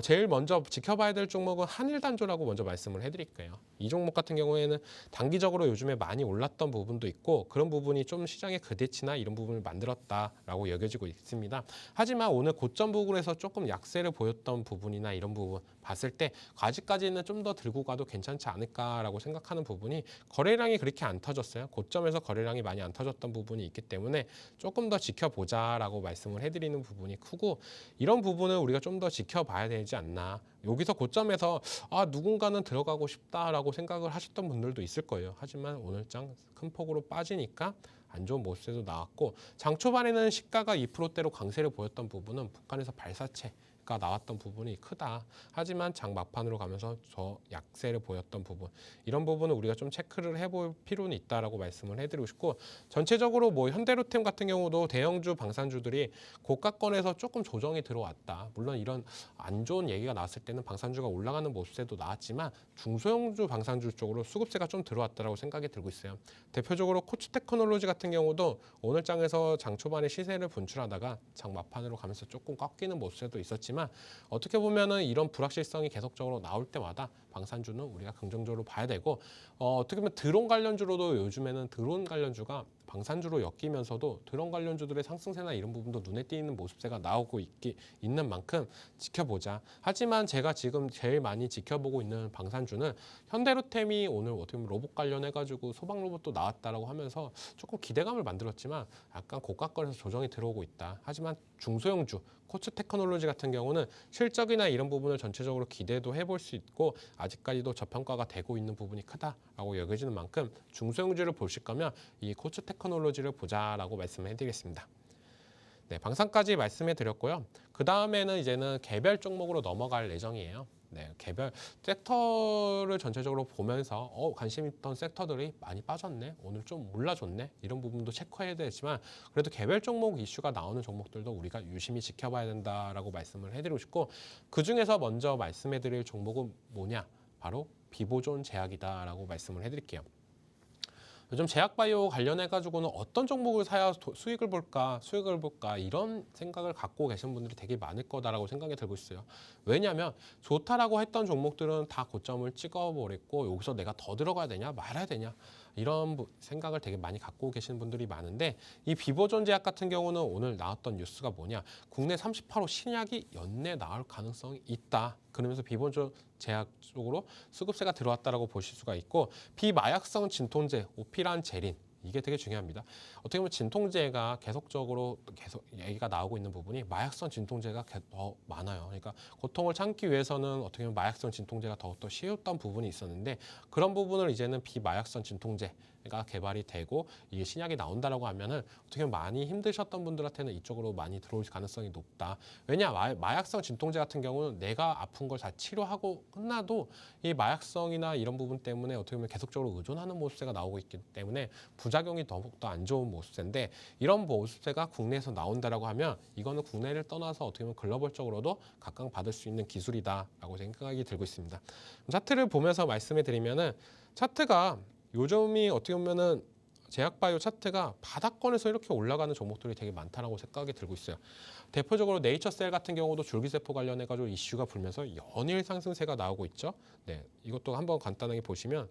제일 먼저 지켜봐야 될 종목은 한일단조라고 먼저 말씀을 해드릴게요. 이 종목 같은 경우에는 단기적으로 요즘에 많이 올랐던 부분도 있고 그런 부분이 좀 시장의 기대치나 이런 부분을 만들었다라고 여겨지고 있습니다. 하지만 오늘 고점 부분에서 조금 약세를 보였던 부분이나 이런 부분 봤을 때 아직까지는 좀 더 들고 가도 괜찮지 않을까라고 생각하는 부분이, 거래량이 그렇게 안 터졌어요. 고점에서 거래량이 많이 안 터졌던 부분이 있기 때문에 조금 더 지켜보자라고 말씀을 해드리는 부분이 크고, 이런 부분을 우리가 좀 더 지켜봐야 되지 않나. 여기서 고점에서 누군가는 들어가고 싶다라고 생각을 하셨던 분들도 있을 거예요. 하지만 오늘 장 큰 폭으로 빠지니까 안 좋은 모습도 나왔고, 장 초반에는 시가가 2%대로 강세를 보였던 부분은 북한에서 발사체가 나왔던 부분이 크다. 하지만 장 막판으로 가면서 저 약세를 보였던 부분, 이런 부분은 우리가 좀 체크를 해볼 필요는 있다라고 말씀을 해드리고 싶고, 전체적으로 현대로템 같은 경우도 대형주 방산주들이 고가권에서 조금 조정이 들어왔다. 물론 이런 안 좋은 얘기가 나왔을 때는 방산주가 올라가는 모습세도 나왔지만 중소형주 방산주 쪽으로 수급세가 좀 들어왔다라고 생각이 들고 있어요. 대표적으로 코츠테크놀로지 같은 경우도 오늘 장에서 장 초반에 시세를 분출하다가 장 막판으로 가면서 조금 꺾이는 모습도 있었지만, 어떻게 보면은 이런 불확실성이 계속적으로 나올 때마다 방산주는 우리가 긍정적으로 봐야 되고, 어떻게 보면 드론 관련주로도 요즘에는 드론 관련주가 방산주로 엮이면서도 드론 관련주들의 상승세나 이런 부분도 눈에 띄는 모습세가 나오고 있는 만큼 지켜보자. 하지만 제가 지금 제일 많이 지켜보고 있는 방산주는 현대로템이 오늘 어떻게 보면 로봇 관련해가지고 소방 로봇도 나왔다라고 하면서 조금 기대감을 만들었지만 약간 고가권에서 조정이 들어오고 있다. 하지만 중소형주 코츠 테크놀로지 같은 경우는 실적이나 이런 부분을 전체적으로 기대도 해볼 수 있고 아직까지도 저평가가 되고 있는 부분이 크다라고 여겨지는 만큼 중소형주를 보실 거면 이 코츠 테크놀로지를 보자라고 말씀을 해드리겠습니다. 네, 방산까지 말씀해 드렸고요. 그 다음에는 이제는 개별 종목으로 넘어갈 예정이에요. 네, 개별 섹터를 전체적으로 보면서 관심 있던 섹터들이 많이 빠졌네, 오늘 좀 올라줬네, 이런 부분도 체크해야 되지만 그래도 개별 종목 이슈가 나오는 종목들도 우리가 유심히 지켜봐야 된다라고 말씀을 해드리고 싶고, 그 중에서 먼저 말씀해드릴 종목은 뭐냐, 바로 비보존 제약이다라고 말씀을 해드릴게요. 요즘 제약바이오 관련해가지고는 어떤 종목을 사야 수익을 볼까 이런 생각을 갖고 계신 분들이 되게 많을 거다라고 생각이 들고 있어요. 왜냐하면 좋다라고 했던 종목들은 다 고점을 찍어버렸고 여기서 내가 더 들어가야 되냐 말아야 되냐 이런 생각을 되게 많이 갖고 계시는 분들이 많은데, 이 비보존 제약 같은 경우는 오늘 나왔던 뉴스가 뭐냐, 국내 38호 신약이 연내 나올 가능성이 있다. 그러면서 비보존 제약 쪽으로 수급세가 들어왔다라고 보실 수가 있고, 비마약성 진통제 오피란제린, 이게 되게 중요합니다. 어떻게 보면 진통제가 계속 얘기가 나오고 있는 부분이 마약성 진통제가 더 많아요. 그러니까 고통을 참기 위해서는 어떻게 보면 마약성 진통제가 더욱더 쉬웠던 부분이 있었는데, 그런 부분을 이제는 비마약성 진통제가 개발이 되고 이게 신약이 나온다라고 하면은 어떻게 보면 많이 힘드셨던 분들한테는 이쪽으로 많이 들어올 가능성이 높다. 왜냐, 마약성 진통제 같은 경우는 내가 아픈 걸 다 치료하고 끝나도 이 마약성이나 이런 부분 때문에 어떻게 보면 계속적으로 의존하는 모습세가 나오고 있기 때문에 부작용이 더욱더 안 좋은 모습세인데, 이런 모습세가 국내에서 나온다라고 하면 이거는 국내를 떠나서 어떻게 보면 글로벌적으로도 각광받을 수 있는 기술이다라고 생각이 들고 있습니다. 차트를 보면서 말씀해 드리면은, 차트가 요즘이 어떻게 보면은 제약바이오 차트가 바닥권에서 이렇게 올라가는 종목들이 되게 많다라고 생각이 들고 있어요. 대표적으로 네이처셀 같은 경우도 줄기세포 관련해가지고 이슈가 불면서 연일 상승세가 나오고 있죠. 네, 이것도 한번 간단하게 보시면,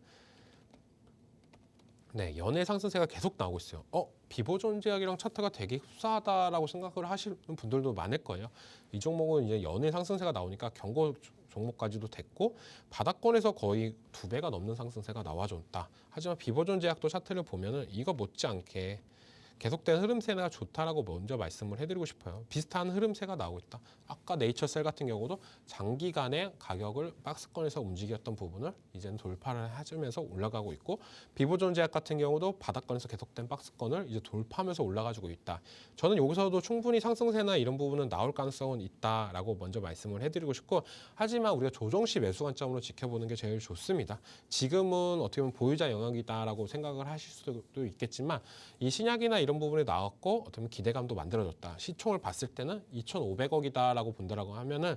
네, 연일 상승세가 계속 나오고 있어요. 비보존 제약이랑 차트가 되게 흡사하다라고 생각을 하시는 분들도 많을 거예요. 이 종목은 이제 연일 상승세가 나오니까 경고 종목까지도 됐고 바닥권에서 거의 2배가 넘는 상승세가 나와줬다. 하지만 비보존 제약도 차트를 보면은 이거 못지않게 계속된 흐름세가 좋다라고 먼저 말씀을 해드리고 싶어요. 비슷한 흐름세가 나오고 있다. 아까 네이처셀 같은 경우도 장기간의 가격을 박스권에서 움직였던 부분을 이제는 돌파를 해주면서 올라가고 있고, 비보존 제약 같은 경우도 바닥권에서 계속된 박스권을 이제 돌파하면서 올라가지고 있다. 저는 여기서도 충분히 상승세나 이런 부분은 나올 가능성은 있다라고 먼저 말씀을 해드리고 싶고, 하지만 우리가 조정시 매수 관점으로 지켜보는 게 제일 좋습니다. 지금은 어떻게 보면 보유자 영역이다라고 생각을 하실 수도 있겠지만, 이 신약이나 이런 부분이 나왔고 어떻게 보면 기대감도 만들어졌다. 시총을 봤을 때는 2,500억이다라고 본다라고 하면은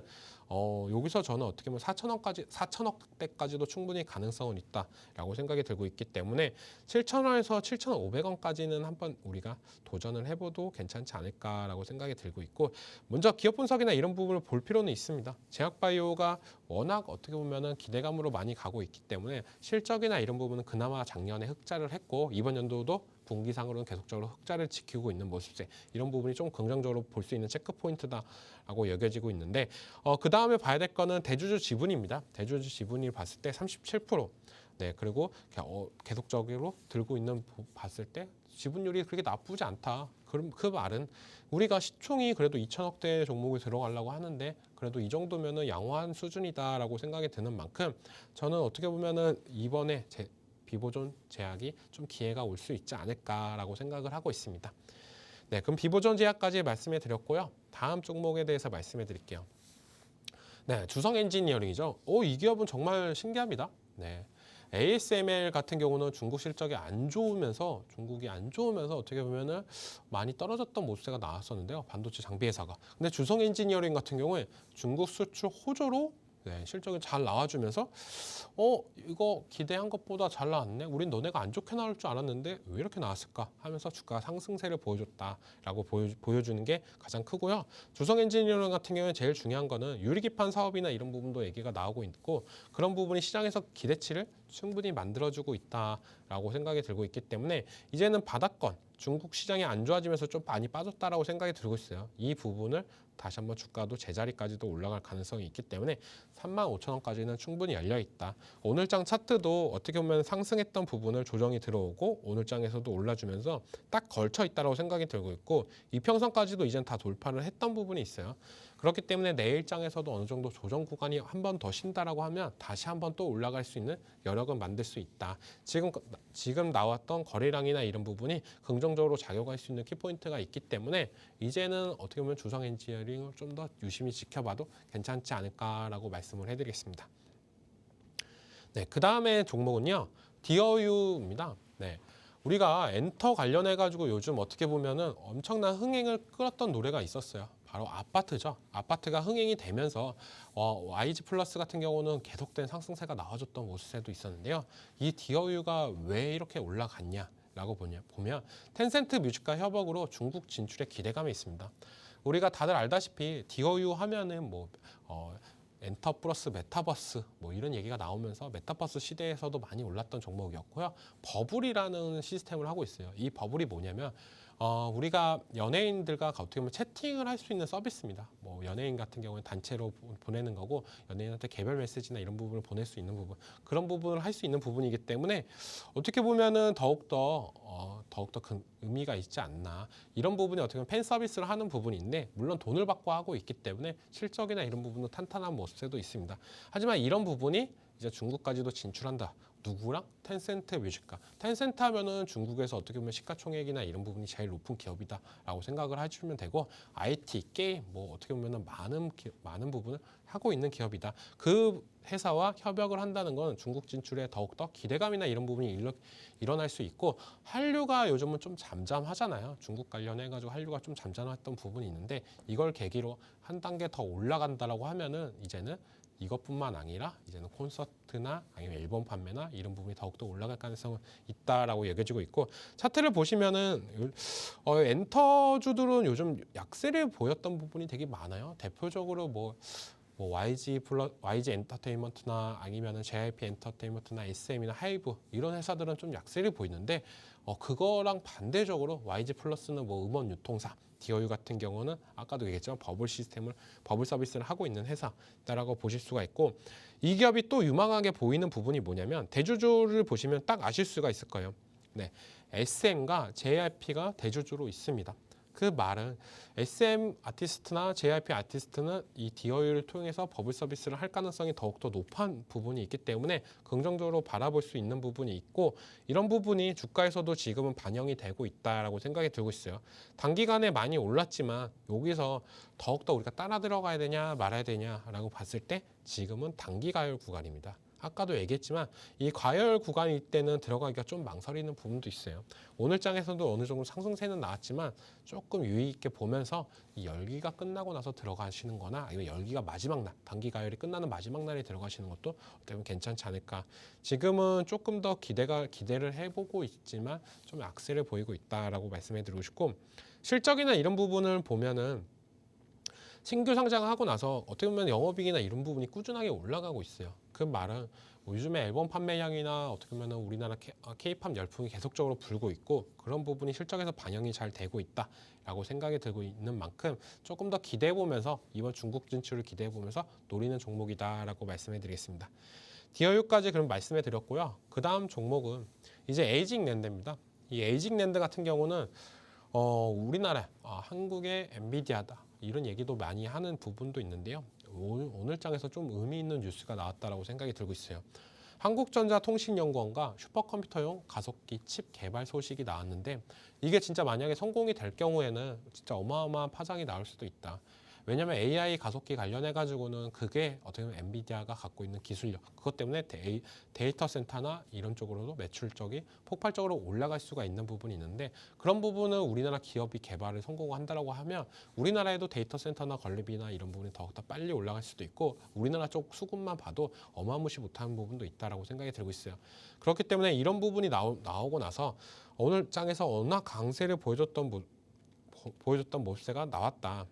여기서 저는 어떻게 보면 4천억대까지도 충분히 가능성은 있다라고 생각이 들고 있기 때문에 7,000원에서 7,500원까지는 한번 우리가 도전을 해봐도 괜찮지 않을까라고 생각이 들고 있고, 먼저 기업 분석이나 이런 부분을 볼 필요는 있습니다. 제약바이오가 워낙 어떻게 보면은 기대감으로 많이 가고 있기 때문에 실적이나 이런 부분은 그나마 작년에 흑자를 했고 이번 연도도 분기상으로는 계속적으로 흑자를 지키고 있는 모습세, 이런 부분이 좀 긍정적으로 볼 수 있는 체크 포인트다라고 여겨지고 있는데, 그 다음에 봐야 될 거는 대주주 지분입니다. 대주주 지분을 봤을 때 37%. 네, 그리고 계속적으로 들고 있는 봤을 때 지분율이 그렇게 나쁘지 않다. 그럼 그 말은 우리가 시총이 그래도 2천억대 종목에 들어가려고 하는데 그래도 이 정도면은 양호한 수준이다라고 생각이 드는 만큼, 저는 어떻게 보면은 이번에 비보존 제약이 좀 기회가 올 수 있지 않을까라고 생각을 하고 있습니다. 네, 그럼 비보존 제약까지 말씀해 드렸고요. 다음 종목에 대해서 말씀해 드릴게요. 네, 주성 엔지니어링이죠. 이 기업은 정말 신기합니다. 네. ASML 같은 경우는 중국 실적이 안 좋으면서 어떻게 보면은 많이 떨어졌던 모습세가 나왔었는데요. 반도체 장비 회사가. 근데 주성 엔지니어링 같은 경우에 중국 수출 호조로 실적이 잘 나와주면서 이거 기대한 것보다 잘 나왔네. 우린 너네가 안 좋게 나올 줄 알았는데 왜 이렇게 나왔을까 하면서 주가 상승세를 보여줬다라고 보여주는 게 가장 크고요. 주성 엔지니어링 같은 경우에 제일 중요한 거는 유리기판 사업이나 이런 부분도 얘기가 나오고 있고, 그런 부분이 시장에서 기대치를 충분히 만들어주고 있다라고 생각이 들고 있기 때문에 이제는 바닥권 중국 시장이 안 좋아지면서 좀 많이 빠졌다라고 생각이 들고 있어요. 이 부분을 다시 한번 주가도 제자리까지도 올라갈 가능성이 있기 때문에 35,000원까지는 충분히 열려 있다. 오늘장 차트도 어떻게 보면 상승했던 부분을 조정이 들어오고 오늘장에서도 올라주면서 딱 걸쳐 있다라고 생각이 들고 있고 이평선까지도 이젠 다 돌파를 했던 부분이 있어요. 그렇기 때문에 내일장에서도 어느 정도 조정 구간이 한 번 더 쉰다라고 하면 다시 한 번 또 올라갈 수 있는 여력은 만들 수 있다. 지금 나왔던 거래량이나 이런 부분이 긍정적으로 작용할 수 있는 키포인트가 있기 때문에 이제는 어떻게 보면 주성 엔지니어링을 좀 더 유심히 지켜봐도 괜찮지 않을까라고 말씀을 해드리겠습니다. 네, 그 다음에 종목은요, 디어유입니다. 네. 우리가 엔터 관련해가지고 요즘 어떻게 보면은 엄청난 흥행을 끌었던 노래가 있었어요. 바로 아파트죠. 아파트가 흥행이 되면서 YG 플러스 같은 경우는 계속된 상승세가 나와줬던 모습도 있었는데요. 이 디어유가 왜 이렇게 올라갔냐라고 보면 텐센트 뮤직과 협업으로 중국 진출에 기대감이 있습니다. 우리가 다들 알다시피 디어유 하면은 엔터 플러스 메타버스 이런 얘기가 나오면서 메타버스 시대에서도 많이 올랐던 종목이었고요. 버블이라는 시스템을 하고 있어요. 이 버블이 뭐냐면 우리가 연예인들과 어떻게 보면 채팅을 할 수 있는 서비스입니다. 연예인 같은 경우는 단체로 보내는 거고 연예인한테 개별 메시지나 이런 부분을 보낼 수 있는 부분 그런 부분을 할 수 있는 부분이기 때문에 어떻게 보면은 더욱더 큰 의미가 있지 않나 이런 부분이 어떻게 보면 팬 서비스를 하는 부분인데 물론 돈을 받고 하고 있기 때문에 실적이나 이런 부분도 탄탄한 모습도 있습니다. 하지만 이런 부분이 이제 중국까지도 진출한다. 누구랑? 텐센트 뮤직과. 텐센트 하면은 중국에서 어떻게 보면 시가총액이나 이런 부분이 제일 높은 기업이다라고 생각을 해주면 되고 IT, 게임 어떻게 보면은 많은 부분을 하고 있는 기업이다. 그 회사와 협력을 한다는 건 중국 진출에 더욱더 기대감이나 이런 부분이 일어날 수 있고 한류가 요즘은 좀 잠잠하잖아요. 중국 관련해가지고 한류가 좀 잠잠했던 부분이 있는데 이걸 계기로 한 단계 더 올라간다라고 하면은 이제는 이것뿐만 아니라 이제는 콘서트나 아니면 앨범 판매나 이런 부분이 더욱더 올라갈 가능성은 있다라고 여겨지고 있고 차트를 보시면은 엔터주들은 요즘 약세를 보였던 부분이 되게 많아요. 대표적으로 YG 엔터테인먼트나 아니면은 JYP 엔터테인먼트나 SM이나 하이브 이런 회사들은 좀 약세를 보이는데 그거랑 반대적으로 YG 플러스는 음원 유통사 디어유 같은 경우는 아까도 얘기했지만 버블 서비스를 하고 있는 회사다라고 보실 수가 있고 이 기업이 또 유망하게 보이는 부분이 뭐냐면 대주주를 보시면 딱 아실 수가 있을 거예요. 네, SM과 JYP가 대주주로 있습니다. 그 말은 SM 아티스트나 JYP 아티스트는 이 디어유를 통해서 버블 서비스를 할 가능성이 더욱더 높은 부분이 있기 때문에 긍정적으로 바라볼 수 있는 부분이 있고 이런 부분이 주가에서도 지금은 반영이 되고 있다라고 생각이 들고 있어요. 단기간에 많이 올랐지만 여기서 더욱더 우리가 따라 들어가야 되냐 말아야 되냐라고 봤을 때 지금은 단기 가열 구간입니다. 아까도 얘기했지만 이 과열 구간일 때는 들어가기가 좀 망설이는 부분도 있어요. 오늘 장에서도 어느 정도 상승세는 나왔지만 조금 유의 있게 보면서 이 열기가 끝나고 나서 들어가시는 거나 아니면 열기가 마지막 날, 단기 가열이 끝나는 마지막 날에 들어가시는 것도 어떻게 보면 괜찮지 않을까. 지금은 조금 더 기대를 해보고 있지만 좀 악세를 보이고 있다라고 말씀해 드리고 싶고 실적이나 이런 부분을 보면은 신규 상장하고 나서 어떻게 보면 영업이익이나 이런 부분이 꾸준하게 올라가고 있어요. 그 말은 요즘에 앨범 판매량이나 어떻게 보면 우리나라 K-팝 열풍이 계속적으로 불고 있고 그런 부분이 실적에서 반영이 잘 되고 있다라고 생각이 들고 있는 만큼 조금 더 기대해 보면서 이번 중국 진출을 기대해 보면서 노리는 종목이다라고 말씀해 드리겠습니다. 디어유까지 그럼 말씀해 드렸고요. 그 다음 종목은 이제 에이징 랜드입니다. 이 에이징 랜드 같은 경우는 우리나라 한국의 엔비디아다 이런 얘기도 많이 하는 부분도 있는데요. 오늘 장에서 좀 의미 있는 뉴스가 나왔다라고 생각이 들고 있어요. 한국전자통신연구원과 슈퍼컴퓨터용 가속기 칩 개발 소식이 나왔는데 이게 진짜 만약에 성공이 될 경우에는 진짜 어마어마한 파장이 나올 수도 있다. 왜냐하면 AI 가속기 관련해 가지고는 그게 어떻게 보면 엔비디아가 갖고 있는 기술력 그것 때문에 데이터 센터나 이런 쪽으로도 매출적이 폭발적으로 올라갈 수가 있는 부분이 있는데 그런 부분은 우리나라 기업이 개발을 성공한다라고 하면 우리나라에도 데이터 센터나 건립이나 이런 부분이 더욱더 빨리 올라갈 수도 있고 우리나라 쪽 수급만 봐도 어마무시 못하는 부분도 있다라고 생각이 들고 있어요. 그렇기 때문에 이런 부분이 나오고 나서 오늘 장에서 워낙 강세를 보여줬던 모습세가 나왔다.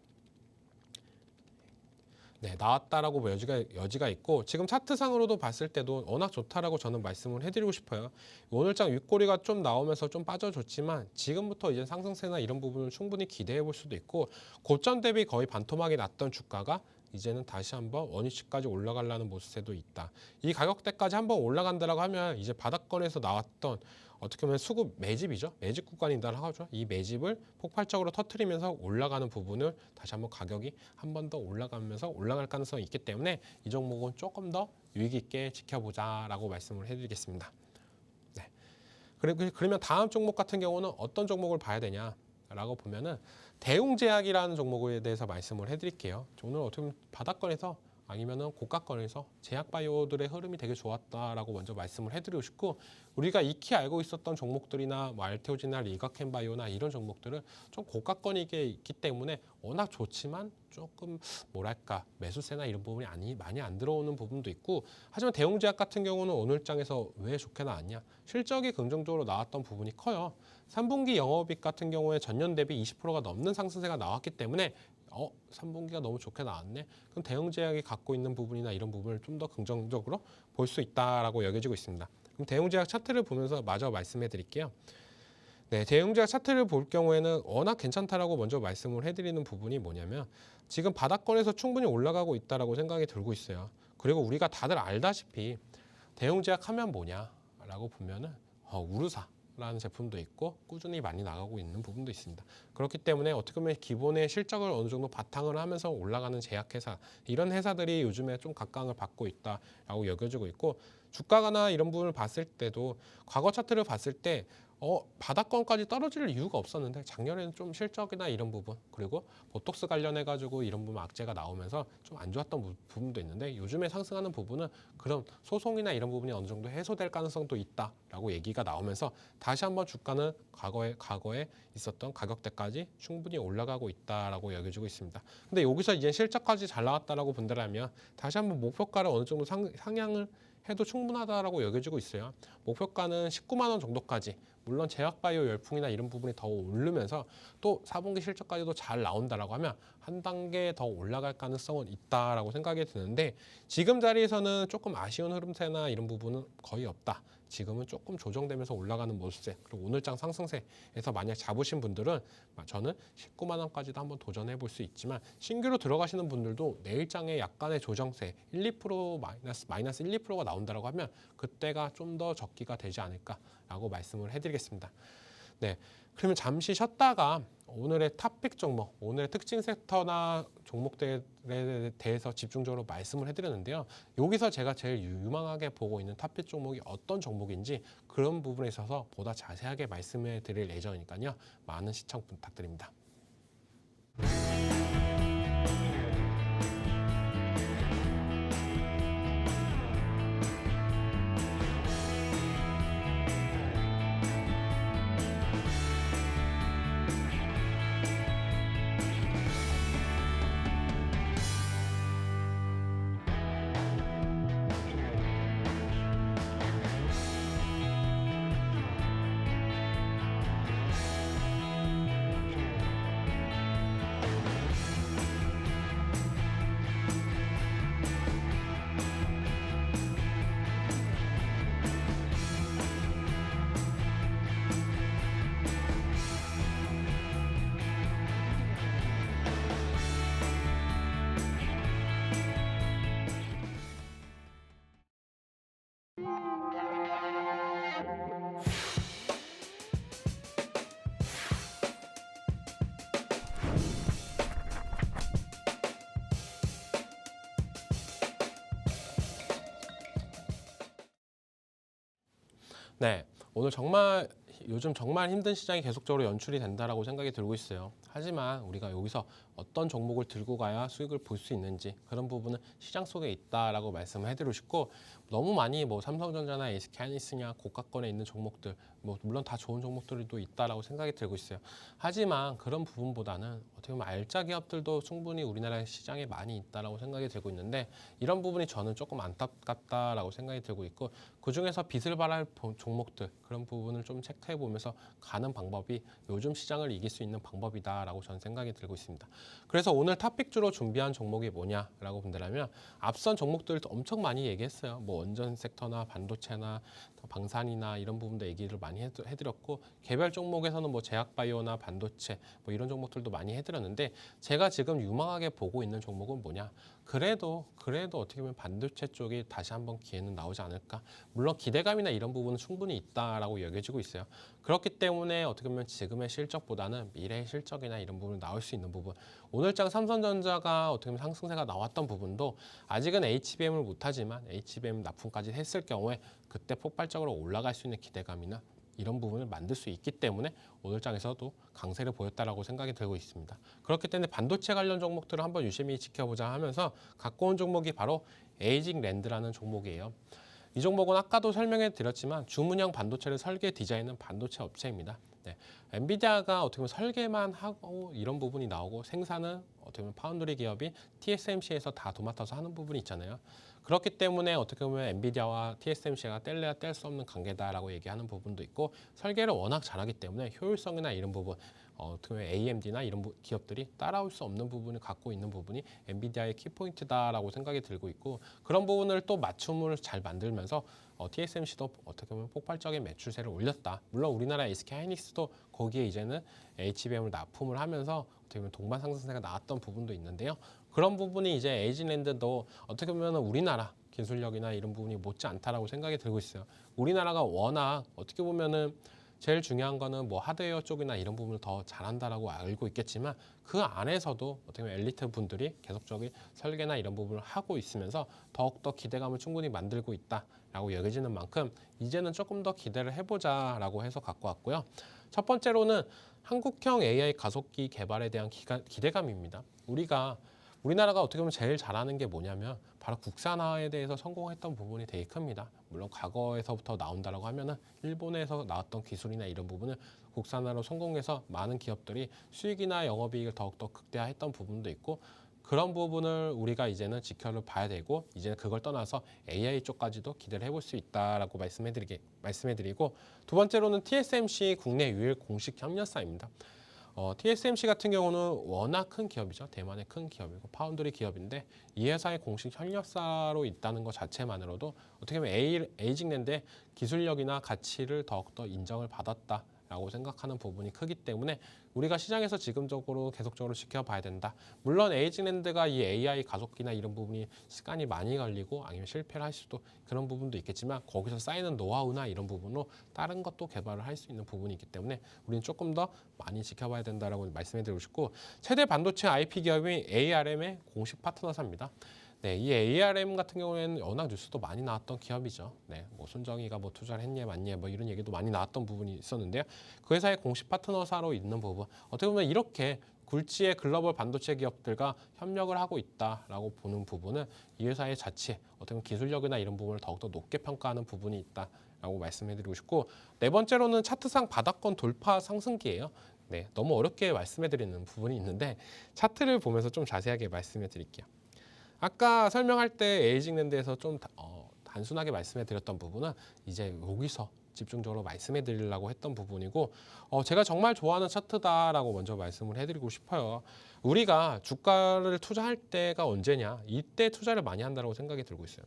네, 나왔다라고 뭐 여지가 있고 지금 차트상으로도 봤을 때도 워낙 좋다라고 저는 말씀을 해드리고 싶어요. 오늘장 윗꼬리가 좀 나오면서 좀 빠져줬지만 지금부터 이제 상승세나 이런 부분을 충분히 기대해 볼 수도 있고 고점 대비 거의 반토막이 났던 주가가 이제는 다시 한번 원위치까지 올라가려는 모습도 있다. 이 가격대까지 한번 올라간다라고 하면 이제 바닥권에서 나왔던 어떻게 보면 수급 매집이죠. 매집 구간이다라고 하죠. 이 매집을 폭발적으로 터트리면서 올라가는 부분을 다시 한번 가격이 한 번 더 올라가면서 올라갈 가능성이 있기 때문에 이 종목은 조금 더 유의 깊게 지켜보자라고 말씀을 해드리겠습니다. 네. 그러면 다음 종목 같은 경우는 어떤 종목을 봐야 되냐라고 보면은 대웅제약이라는 종목에 대해서 말씀을 해드릴게요. 오늘 어떻게 보면 바닥권에서 아니면은 고가권에서 제약바이오들의 흐름이 되게 좋았다라고 먼저 말씀을 해드리고 싶고 우리가 익히 알고 있었던 종목들이나 뭐 알테오지나 리가켄바이오나 이런 종목들은 좀 고가권이게 있기 때문에 워낙 좋지만 조금 뭐랄까 매수세나 이런 부분이 많이 안 들어오는 부분도 있고 하지만 대웅제약 같은 경우는 오늘장에서 왜 좋게 나왔냐 실적이 긍정적으로 나왔던 부분이 커요. 3분기 영업이익 같은 경우에 전년 대비 20%가 넘는 상승세가 나왔기 때문에 3분기가 너무 좋게 나왔네. 그럼 대웅제약이 갖고 있는 부분이나 이런 부분을 좀 더 긍정적으로 볼 수 있다라고 여겨지고 있습니다. 그럼 대웅제약 차트를 보면서 마저 말씀해 드릴게요. 네, 대웅제약 차트를 볼 경우에는 워낙 괜찮다라고 먼저 말씀을 해드리는 부분이 뭐냐면 지금 바닥권에서 충분히 올라가고 있다라고 생각이 들고 있어요. 그리고 우리가 다들 알다시피 대웅제약 하면 뭐냐라고 보면은 우르사. 라는 제품도 있고 꾸준히 많이 나가고 있는 부분도 있습니다. 그렇기 때문에 어떻게 보면 기본의 실적을 어느 정도 바탕을 하면서 올라가는 제약회사 이런 회사들이 요즘에 좀 각광을 받고 있다라고 여겨지고 있고 주가나 이런 부분을 봤을 때도 과거 차트를 봤을 때 바닥권까지 떨어질 이유가 없었는데 작년에는 좀 실적이나 이런 부분 그리고 보톡스 관련해 가지고 이런 부분 악재가 나오면서 좀 안 좋았던 부분도 있는데 요즘에 상승하는 부분은 그런 소송이나 이런 부분이 어느 정도 해소될 가능성도 있다라고 얘기가 나오면서 다시 한번 주가는 과거에 있었던 가격대까지 충분히 올라가고 있다라고 여겨지고 있습니다. 근데 여기서 이제 실적까지 잘 나왔다라고 본다면 다시 한번 목표가를 어느 정도 상향을 해도 충분하다라고 여겨지고 있어요. 목표가는 19만 원 정도까지. 물론 제약바이오 열풍이나 이런 부분이 더 오르면서 또 4분기 실적까지도 잘 나온다라고 하면 한 단계 더 올라갈 가능성은 있다라고 생각이 드는데 지금 자리에서는 조금 아쉬운 흐름세나 이런 부분은 거의 없다. 지금은 조금 조정되면서 올라가는 모습세 그리고 오늘장 상승세에서 만약 잡으신 분들은 저는 19만 원까지도 한번 도전해 볼 수 있지만 신규로 들어가시는 분들도 내일장에 약간의 조정세 1~2% 마이너스 1~2%가 나온다라고 하면 그때가 좀 더 적기가 되지 않을까라고 말씀을 해드리겠습니다. 네, 그러면 잠시 쉬었다가 오늘의 탑픽 종목, 오늘의 특징 섹터나 종목들에 대해서 집중적으로 말씀을 해드렸는데요. 여기서 제가 제일 유망하게 보고 있는 탑픽 종목이 어떤 종목인지 그런 부분에 있어서 보다 자세하게 말씀해 드릴 예정이니까요. 많은 시청 부탁드립니다. 네, 오늘 요즘 정말 힘든 시장이 계속적으로 연출이 된다라고 생각이 들고 있어요. 하지만 우리가 여기서 어떤 종목을 들고 가야 수익을 볼 수 있는지 그런 부분은 시장 속에 있다라고 말씀을 해드리고 싶고 너무 많이 뭐 삼성전자나 SK하이닉스냐 고가권에 있는 종목들 뭐 물론 다 좋은 종목들도 있다라고 생각이 들고 있어요. 하지만 그런 부분보다는 어떻게 보면 알짜 기업들도 충분히 우리나라 시장에 많이 있다라고 생각이 들고 있는데 이런 부분이 저는 조금 안타깝다라고 생각이 들고 있고 그 중에서 빛을 발할 종목들 그런 부분을 좀 체크해 체크해 보면서 가는 방법이 요즘 시장을 이길 수 있는 방법이다라고 저는 생각이 들고 있습니다. 그래서 오늘 탑픽주로 준비한 종목이 뭐냐라고 본다면 앞선 종목들 엄청 많이 얘기했어요. 뭐 원전 섹터나 반도체나 방산이나 이런 부분도 얘기를 많이 해드렸고 개별 종목에서는 뭐 제약바이오나 반도체 뭐 이런 종목들도 많이 해드렸는데 제가 지금 유망하게 보고 있는 종목은 뭐냐? 그래도 어떻게 보면 반도체 쪽이 다시 한번 기회는 나오지 않을까? 물론 기대감이나 이런 부분은 충분히 있다라고 여겨지고 있어요. 그렇기 때문에 어떻게 보면 지금의 실적보다는 미래의 실적이나 이런 부분이 나올 수 있는 부분. 오늘장 삼성전자가 어떻게 보면 상승세가 나왔던 부분도 아직은 HBM을 못하지만 HBM 납품까지 했을 경우에 그때 폭발적으로 올라갈 수 있는 기대감이나 이런 부분을 만들 수 있기 때문에 오늘장에서도 강세를 보였다라고 생각이 들고 있습니다. 그렇기 때문에 반도체 관련 종목들을 한번 유심히 지켜보자 하면서 갖고 온 종목이 바로 에이징랜드라는 종목이에요. 이 종목은 아까도 설명해 드렸지만 주문형 반도체를 설계 디자인은 반도체 업체입니다. 네. 엔비디아가 어떻게 보면 설계만 하고 이런 부분이 나오고 생산은 어떻게 보면 파운드리 기업이 TSMC에서 다 도맡아서 하는 부분이 있잖아요. 그렇기 때문에 어떻게 보면 엔비디아와 TSMC가 뗄래야 뗄 수 없는 관계다라고 얘기하는 부분도 있고 설계를 워낙 잘하기 때문에 효율성이나 이런 부분 어떻게 보면 AMD나 이런 기업들이 따라올 수 없는 부분을 갖고 있는 부분이 엔비디아의 키포인트다라고 생각이 들고 있고 그런 부분을 또 맞춤을 잘 만들면서 TSMC도 어떻게 보면 폭발적인 매출세를 올렸다. 물론 우리나라 SK하이닉스도 거기에 이제는 HBM을 납품을 하면서 어떻게 보면 동반 상승세가 나왔던 부분도 있는데요. 그런 부분이 이제 에이징랜드도 어떻게 보면 우리나라 기술력이나 이런 부분이 못지 않다라고 생각이 들고 있어요. 우리나라가 워낙 어떻게 보면은 제일 중요한 거는 뭐 하드웨어 쪽이나 이런 부분을 더 잘한다라고 알고 있겠지만 그 안에서도 어떻게 보면 엘리트 분들이 계속적인 설계나 이런 부분을 하고 있으면서 더욱더 기대감을 충분히 만들고 있다라고 여겨지는 만큼 이제는 조금 더 기대를 해보자라고 해서 갖고 왔고요. 첫 번째로는 한국형 AI 가속기 개발에 대한 기대감입니다. 우리나라가 어떻게 보면 제일 잘하는 게 뭐냐면 바로 국산화에 대해서 성공했던 부분이 되게 큽니다. 물론 과거에서부터 나온다라고 하면은 일본에서 나왔던 기술이나 이런 부분을 국산화로 성공해서 많은 기업들이 수익이나 영업이익을 더욱더 극대화했던 부분도 있고 그런 부분을 우리가 이제는 지켜를 봐야 되고 이제는 그걸 떠나서 AI 쪽까지도 기대를 해볼 수 있다라고 말씀해드리고 두 번째로는 TSMC 국내 유일 공식 협력사입니다. TSMC 같은 경우는 워낙 큰 기업이죠. 대만의 큰 기업이고 파운드리 기업인데 이 회사의 공식 협력사로 있다는 것 자체만으로도 어떻게 보면 에이징랜드의 기술력이나 가치를 더욱더 인정을 받았다라고 생각하는 부분이 크기 때문에 우리가 시장에서 지금적으로 계속적으로 지켜봐야 된다. 물론 에이징랜드가 이 AI 가속기나 이런 부분이 시간이 많이 걸리고 아니면 실패를 할 수도 그런 부분도 있겠지만 거기서 쌓이는 노하우나 이런 부분으로 다른 것도 개발을 할 수 있는 부분이 있기 때문에 우리는 조금 더 많이 지켜봐야 된다라고 말씀해드리고 싶고 최대 반도체 IP 기업이 ARM의 공식 파트너사입니다. 네, 이 ARM 같은 경우에는 워낙 뉴스도 많이 나왔던 기업이죠. 네, 뭐 손정희가 뭐 투자를 했냐 맞냐 뭐 이런 얘기도 많이 나왔던 부분이 있었는데요. 그 회사의 공식 파트너사로 있는 부분 어떻게 보면 이렇게 굴지의 글로벌 반도체 기업들과 협력을 하고 있다라고 보는 부분은 이 회사의 자체 어떻게 보면 기술력이나 이런 부분을 더욱더 높게 평가하는 부분이 있다라고 말씀해드리고 싶고 네 번째로는 차트상 바닥권 돌파 상승기예요. 네, 너무 어렵게 말씀해드리는 부분이 있는데 차트를 보면서 좀 자세하게 말씀해드릴게요. 아까 설명할 때 에이징랜드에서 좀 단순하게 말씀해 드렸던 부분은 이제 여기서 집중적으로 말씀해 드리려고 했던 부분이고 제가 정말 좋아하는 차트다라고 먼저 말씀을 해드리고 싶어요. 우리가 주가를 투자할 때가 언제냐 이때 투자를 많이 한다고 생각이 들고 있어요.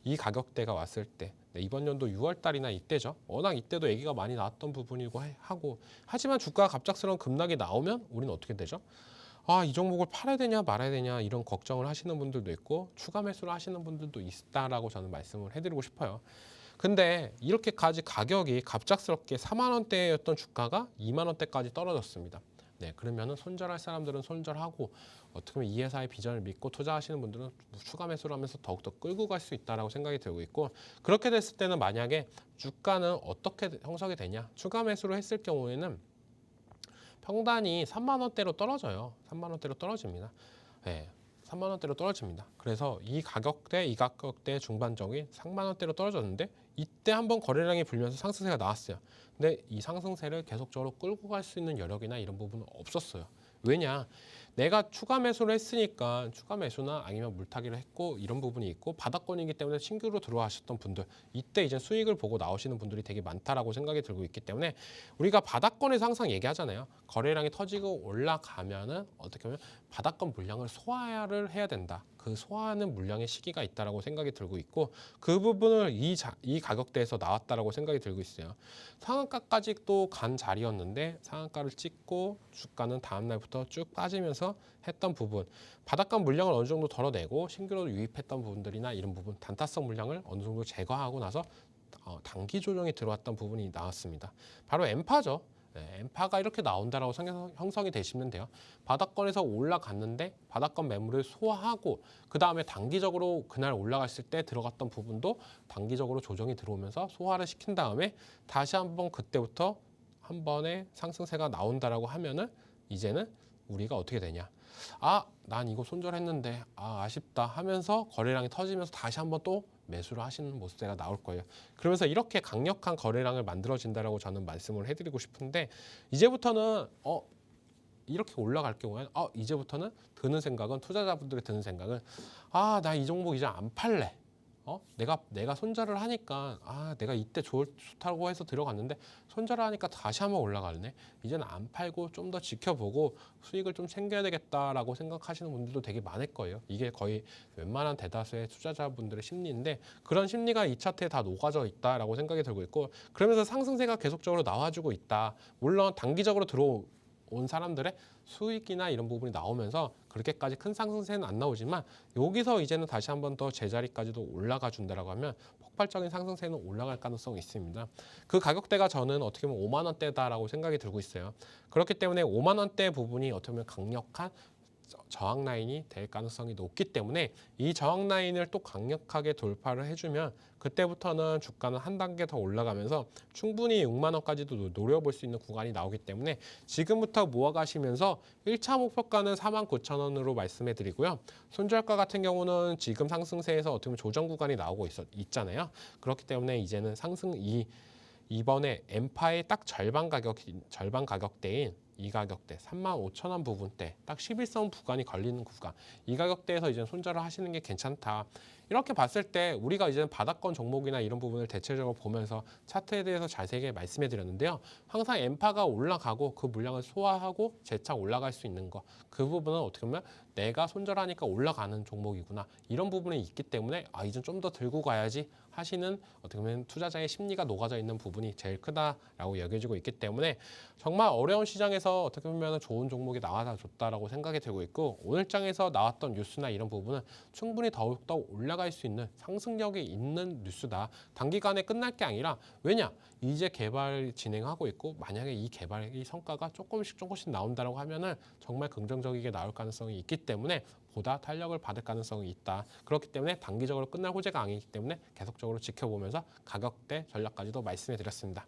이 가격대가 왔을 때 이번 연도 6월 달이나 이때죠. 워낙 이때도 얘기가 많이 나왔던 부분이고 하고 하지만 주가가 갑작스러운 급락이 나오면 우리는 어떻게 되죠? 이 종목을 팔아야 되냐 말아야 되냐 이런 걱정을 하시는 분들도 있고 추가 매수를 하시는 분들도 있다라고 저는 말씀을 해드리고 싶어요. 근데 이렇게까지 가격이 갑작스럽게 4만 원대였던 주가가 2만 원대까지 떨어졌습니다. 네, 그러면은 손절할 사람들은 손절하고 어떻게 보면 이 회사의 비전을 믿고 투자하시는 분들은 추가 매수를 하면서 더욱더 끌고 갈 수 있다라고 생각이 들고 있고 그렇게 됐을 때는 만약에 주가는 어떻게 형성이 되냐 추가 매수를 했을 경우에는 평단이 3만 원대로 떨어져요. 3만 원대로 떨어집니다. 네, 3만 원대로 떨어집니다. 그래서 이 가격대 중반적인 3만 원대로 떨어졌는데 이때 한번 거래량이 불면서 상승세가 나왔어요. 근데 이 상승세를 계속적으로 끌고 갈 수 있는 여력이나 이런 부분은 없었어요. 왜냐? 내가 추가 매수를 했으니까 추가 매수나 아니면 물타기를 했고 이런 부분이 있고 바닥권이기 때문에 신규로 들어와셨던 분들 이때 이제 수익을 보고 나오시는 분들이 되게 많다라고 생각이 들고 있기 때문에 우리가 바닥권에서 항상 얘기하잖아요. 거래량이 터지고 올라가면은 어떻게 보면 바닥권 물량을 소화를 해야 된다. 그 소화하는 물량의 시기가 있다라고 생각이 들고 있고 그 부분을 이 가격대에서 나왔다라고 생각이 들고 있어요. 상한가까지 또 간 자리였는데 상한가를 찍고 주가는 다음 날부터 쭉 빠지면서 했던 부분 바닥권 물량을 어느 정도 덜어내고 신규로 유입했던 부분들이나 이런 부분 단타성 물량을 어느 정도 제거하고 나서 단기 조정이 들어왔던 부분이 나왔습니다. 바로 엠파죠. 네, 엠파가 이렇게 나온다라고 형성이 되시면 돼요. 바닥권에서 올라갔는데 바닥권 매물을 소화하고 그 다음에 단기적으로 그날 올라갔을 때 들어갔던 부분도 단기적으로 조정이 들어오면서 소화를 시킨 다음에 다시 한번 그때부터 한 번에 상승세가 나온다라고 하면은 이제는 우리가 어떻게 되냐? 난 이거 손절했는데 아쉽다 하면서 거래량이 터지면서 다시 한번 또 매수를 하시는 모습세가 나올 거예요. 그러면서 이렇게 강력한 거래량을 만들어진다라고 저는 말씀을 해드리고 싶은데 이제부터는 이렇게 올라갈 경우에 이제부터는 드는 생각은 투자자분들이 드는 생각은 나 이 종목 이제 안 팔래. 내가 손절을 하니까 내가 이때 좋다고 해서 들어갔는데 손절을 하니까 다시 한번 올라가네. 이제는 안 팔고 좀 더 지켜보고 수익을 좀 챙겨야 되겠다라고 생각하시는 분들도 되게 많을 거예요. 이게 거의 웬만한 대다수의 투자자분들의 심리인데 그런 심리가 이 차트에 다 녹아져 있다라고 생각이 들고 있고 그러면서 상승세가 계속적으로 나와주고 있다. 물론 단기적으로 들어온 사람들의 수익이나 이런 부분이 나오면서 그렇게까지 큰 상승세는 안 나오지만 여기서 이제는 다시 한번 더 제자리까지도 올라가 준다라고 하면 폭발적인 상승세는 올라갈 가능성이 있습니다. 그 가격대가 저는 어떻게 보면 5만 원대다라고 생각이 들고 있어요. 그렇기 때문에 5만 원대 부분이 어떻게 보면 강력한 저항 라인이 될 가능성이 높기 때문에 이 저항 라인을 또 강력하게 돌파를 해주면 그때부터는 주가는 한 단계 더 올라가면서 충분히 6만 원까지도 노려볼 수 있는 구간이 나오기 때문에 지금부터 모아가시면서 1차 목표가는 49,000원으로 말씀해 드리고요. 손절가 같은 경우는 지금 상승세에서 어떻게 보면 조정 구간이 나오고 있잖아요. 그렇기 때문에 이제는 이번에 엠파의 딱 절반 가격대인 이 가격대 35,000원 부분대 딱 11선 구간이 걸리는 구간 이 가격대에서 이제 손절을 하시는 게 괜찮다. 이렇게 봤을 때 우리가 이제는 바닥권 종목이나 이런 부분을 대체적으로 보면서 차트에 대해서 자세하게 말씀해 드렸는데요. 항상 엠파가 올라가고 그 물량을 소화하고 재차 올라갈 수 있는 거 그 부분은 어떻게 보면 내가 손절하니까 올라가는 종목이구나 이런 부분이 있기 때문에 이제 좀 더 들고 가야지 하시는 어떻게 보면 투자자의 심리가 녹아져 있는 부분이 제일 크다라고 여겨지고 있기 때문에 정말 어려운 시장에서 어떻게 보면 좋은 종목이 나와줬다라고 생각이 들고 있고 오늘 장에서 나왔던 뉴스나 이런 부분은 충분히 더욱더 올라갈 수 있는 상승력이 있는 뉴스다. 단기간에 끝날 게 아니라 왜냐? 이제 개발 진행하고 있고 만약에 이 개발의 성과가 조금씩 나온다라고 하면은 정말 긍정적이게 나올 가능성이 있기 때문에 보다 탄력을 받을 가능성이 있다. 그렇기 때문에 단기적으로 끝날 호재가 아니기 때문에 계속적으로 지켜보면서 가격대 전략까지도 말씀해 드렸습니다.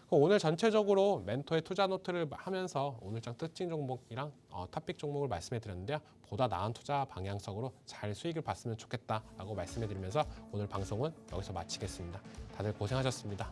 오늘 전체적으로 멘토의 투자 노트를 하면서 오늘장 특징 종목이랑 탑픽 종목을 말씀해 드렸는데요. 보다 나은 투자 방향성으로 잘 수익을 봤으면 좋겠다라고 말씀해 드리면서 오늘 방송은 여기서 마치겠습니다. 다들 고생하셨습니다.